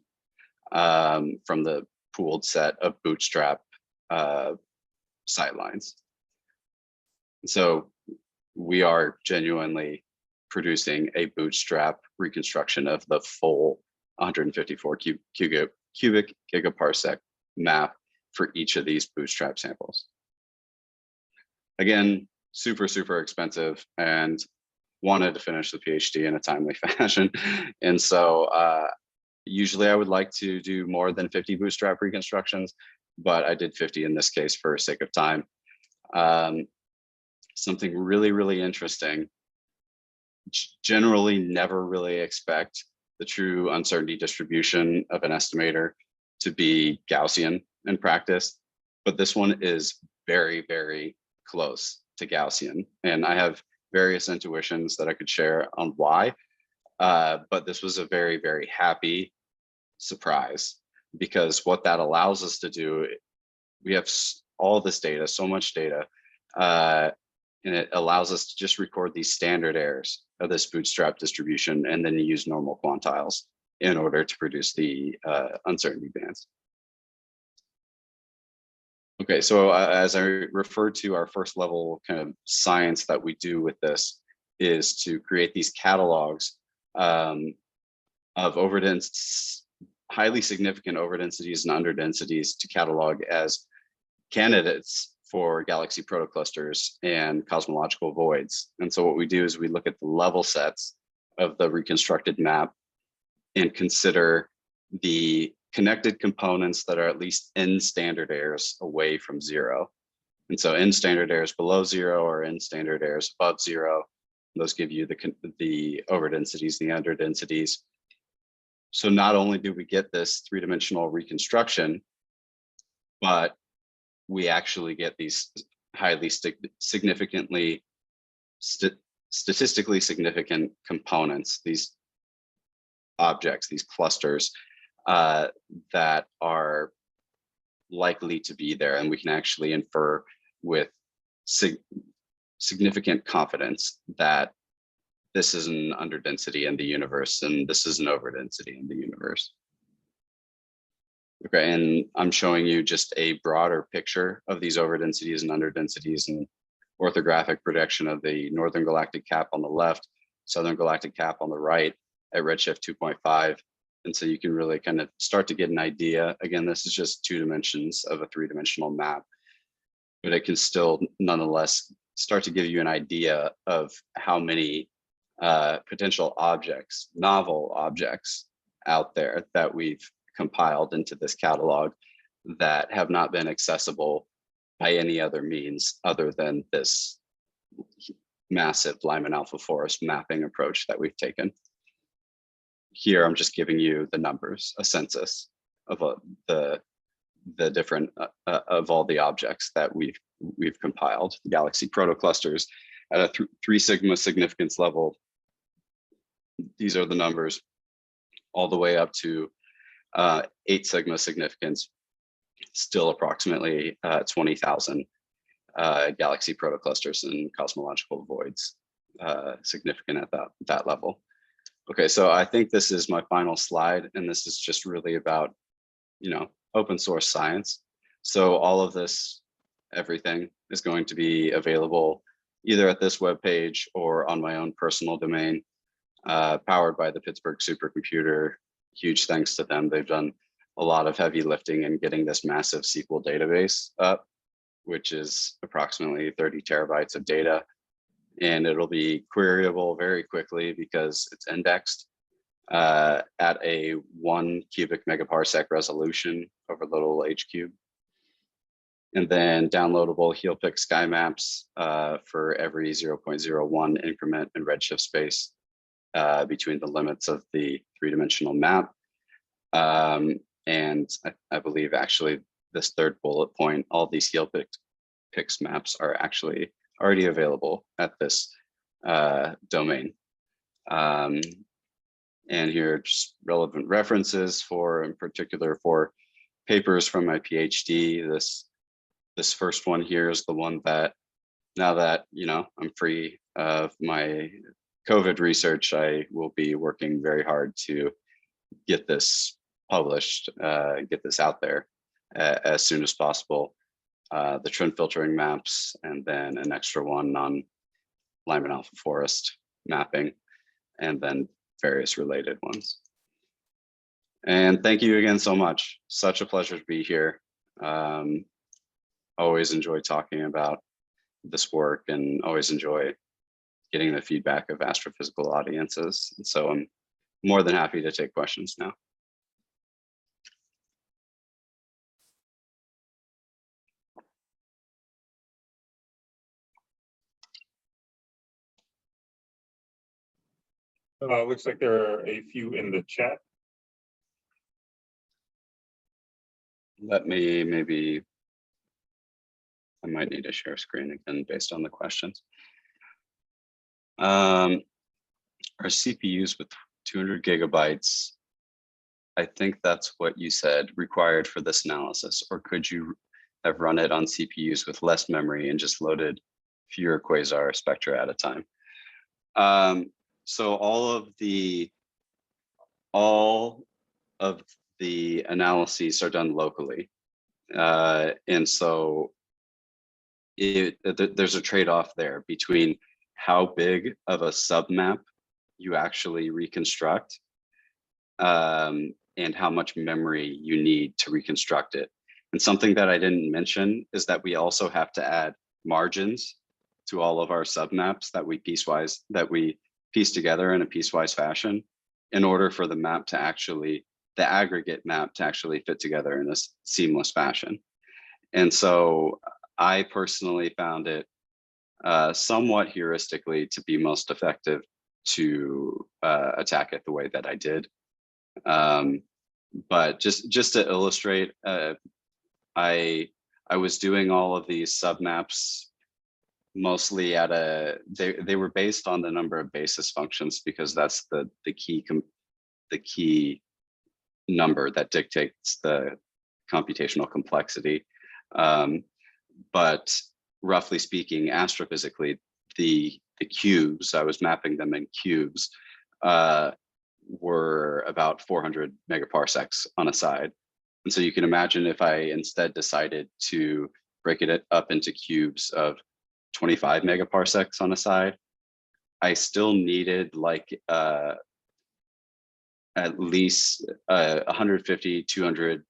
from the pooled set of bootstrap sight lines. So we are genuinely producing a bootstrap reconstruction of the full 154 cubic gigaparsec map for each of these bootstrap samples. Again, super, super expensive, and wanted to finish the PhD in a timely fashion. And so usually I would like to do more than 50 bootstrap reconstructions, but I did 50 in this case for sake of time. Something really, really interesting generally never really expect the true uncertainty distribution of an estimator to be Gaussian in practice, but this one is very, very close to Gaussian. And I have various intuitions that I could share on why, but this was a very, very happy surprise, because what that allows us to do, we have all this data, so much data, and it allows us to just record these standard errors of this bootstrap distribution and then use normal quantiles in order to produce the uncertainty bands. Okay, so as I referred to, our first level kind of science that we do with this is to create these catalogs of highly significant overdensities and underdensities to catalog as candidates for galaxy protoclusters and cosmological voids. And so what we do is we look at the level sets of the reconstructed map and consider the connected components that are at least n standard errors away from zero. And so n standard errors below zero or n standard errors above zero. Those give you the overdensities, the underdensities. So not only do we get this three-dimensional reconstruction, but we actually get these highly statistically significant components, these objects, these clusters that are likely to be there, and we can actually infer with significant confidence that this is an underdensity in the universe and this is an overdensity in the universe. Okay, and I'm showing you just a broader picture of these overdensities and underdensities and orthographic projection of the northern galactic cap on the left, southern galactic cap on the right at redshift 2.5. And so you can really kind of start to get an idea. Again, this is just 2 dimensions of a 3-dimensional map, but it can still nonetheless start to give you an idea of how many potential objects, novel objects out there that we've compiled into this catalog that have not been accessible by any other means other than this massive Lyman alpha forest mapping approach that we've taken. Here, I'm just giving you the numbers, a census of the different of all the objects that we've compiled. Galaxy protoclusters at a 3 sigma significance level. These are the numbers all the way up to 8 sigma significance, still approximately 20,000 galaxy protoclusters and cosmological voids significant at that level. Okay, so I think this is my final slide, and this is just really about, open source science. So all of this, everything is going to be available either at this webpage or on my own personal domain, powered by the Pittsburgh supercomputer. Huge thanks to them. They've done a lot of heavy lifting in getting this massive SQL database up, which is approximately 30 terabytes of data. And it'll be queryable very quickly because it's indexed at a 1 cubic megaparsec resolution over little h cube. And then downloadable heel-pick sky maps for every 0.01 increment in redshift space between the limits of the 3-dimensional map. And I believe actually this third bullet point, all these heel-pick maps are actually already available at this domain. And here are just relevant references in particular for papers from my PhD. This first one here is the one that, now that I'm free of my COVID research, I will be working very hard to get this published, get this out there as soon as possible. The trend filtering maps, and then an extra one on Lyman alpha forest mapping, and then various related ones. And thank you again so much. Such a pleasure to be here. Always enjoy talking about this work and always enjoy getting the feedback of astrophysical audiences. And so I'm more than happy to take questions now. Looks like there are a few in the chat. Let me maybe, I might need to share screen again based on the questions. Are CPUs with 200 gigabytes, I think that's what you said, required for this analysis, or could you have run it on CPUs with less memory and just loaded fewer quasar spectra at a time? So all of the analyses are done locally. And so there's a trade-off there between how big of a submap you actually reconstruct and how much memory you need to reconstruct it. And something that I didn't mention is that we also have to add margins to all of our submaps that we piece together in a piecewise fashion in order for the map to actually, the aggregate map to actually fit together in a seamless fashion. And so I personally found it somewhat heuristically to be most effective to attack it the way that I did. But just to illustrate, I was doing all of these submaps mostly at they were based on the number of basis functions, because that's the key number that dictates the computational complexity. But roughly speaking, astrophysically, the cubes, I was mapping them in cubes, were about 400 megaparsecs on a side. And so you can imagine if I instead decided to break it up into cubes of 25 megaparsecs on a side, I still needed like at least 150, 200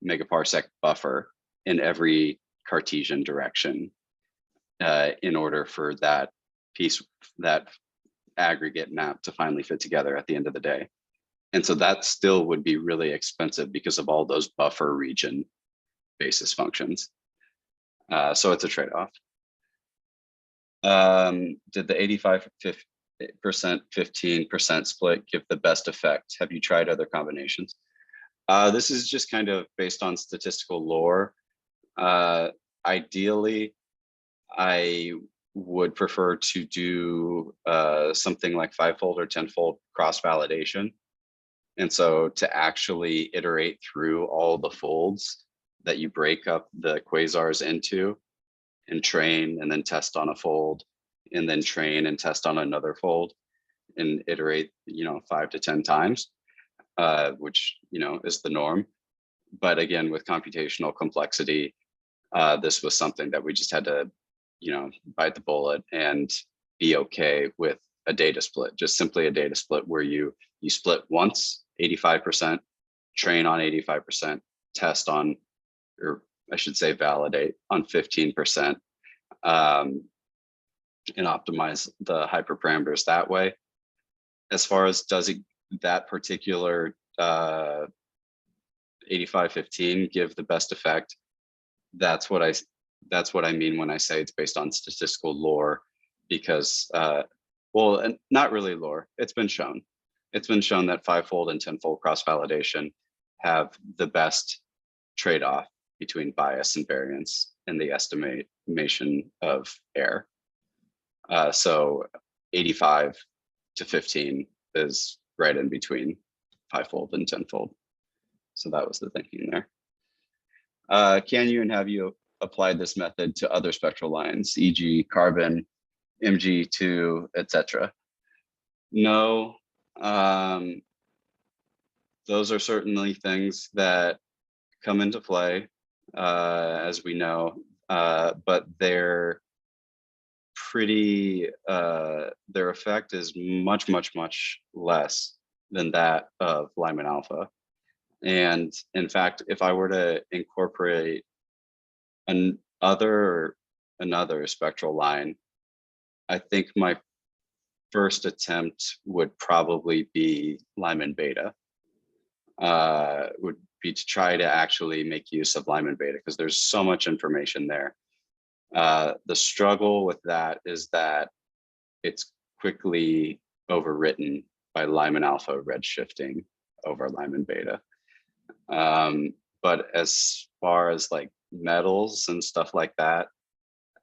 megaparsec buffer in every Cartesian direction in order for that aggregate map to finally fit together at the end of the day. And so that still would be really expensive because of all those buffer region basis functions. So it's a trade-off. Did the 85% 15% split give the best effect? Have you tried other combinations? This is just kind of based on statistical lore. Ideally, I would prefer to do something like 5-fold or 10-fold cross-validation. And so to actually iterate through all the folds that you break up the quasars into and train and then test on a fold and then train and test on another fold and iterate, 5 to 10 times, which, is the norm. But again, with computational complexity, this was something that we just had to, bite the bullet and be okay with a data split, just simply a data split where you split once, 85%, train on 85%, test on, or I should say validate on 15%, and optimize the hyperparameters that way. As far as that particular 85-15 give the best effect, that's what I mean when I say it's based on statistical lore, because well, and not really lore, it's been shown that 5-fold and 10-fold cross-validation have the best trade-off between bias and variance in the estimation of error. So 85 to 15 is right in between 5-fold and 10-fold. So that was the thinking there. Can you and have you applied this method to other spectral lines, e.g. carbon, Mg2, etc.? No. Those are certainly things that come into play, as we know, but they're pretty, their effect is much, much, much less than that of Lyman alpha. And in fact, if I were to incorporate another spectral line, I think my first attempt would probably be Lyman beta, would be to try to actually make use of Lyman beta, because there's so much information there. The struggle with that is that it's quickly overwritten by Lyman alpha redshifting over Lyman beta. But as far as like metals and stuff like that,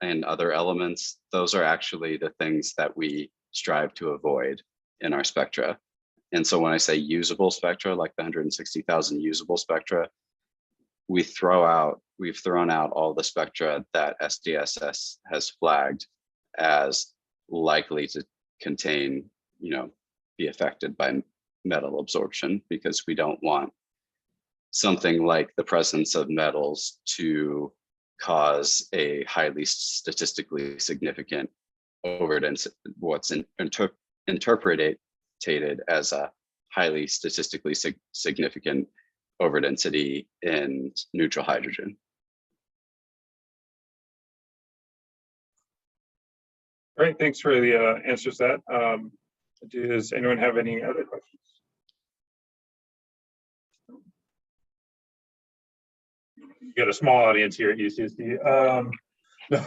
and other elements, those are actually the things that we strive to avoid in our spectra. And so when I say usable spectra, like the 160,000 usable spectra, we've thrown out all the spectra that SDSS has flagged as likely to contain, be affected by metal absorption, because we don't want something like the presence of metals to cause a highly statistically significant overdensity, what's interpreted as a highly statistically significant overdensity in neutral hydrogen. Great, thanks for the answers to that. Does anyone have any other questions? You got a small audience here at UCSD.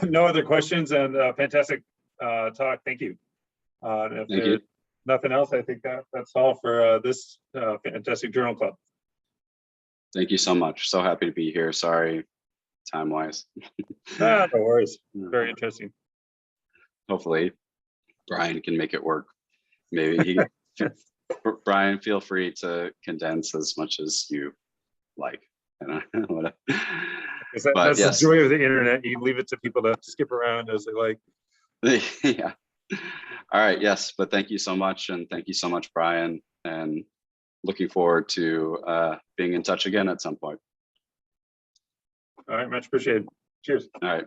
No other questions, and fantastic talk. Thank you. If Thank you. Nothing else, I think that's all for this fantastic journal club. Thank you so much. So happy to be here. Sorry, time-wise. No worries. Very interesting. Hopefully, Brian can make it work. Maybe Brian, feel free to condense as much as you like. That's yes. The joy of the internet. You leave it to people to skip around as they like. Yeah. All right. Yes, but thank you so much, and thank you so much, Brian. And looking forward to being in touch again at some point. All right. Much appreciated. Cheers. All right.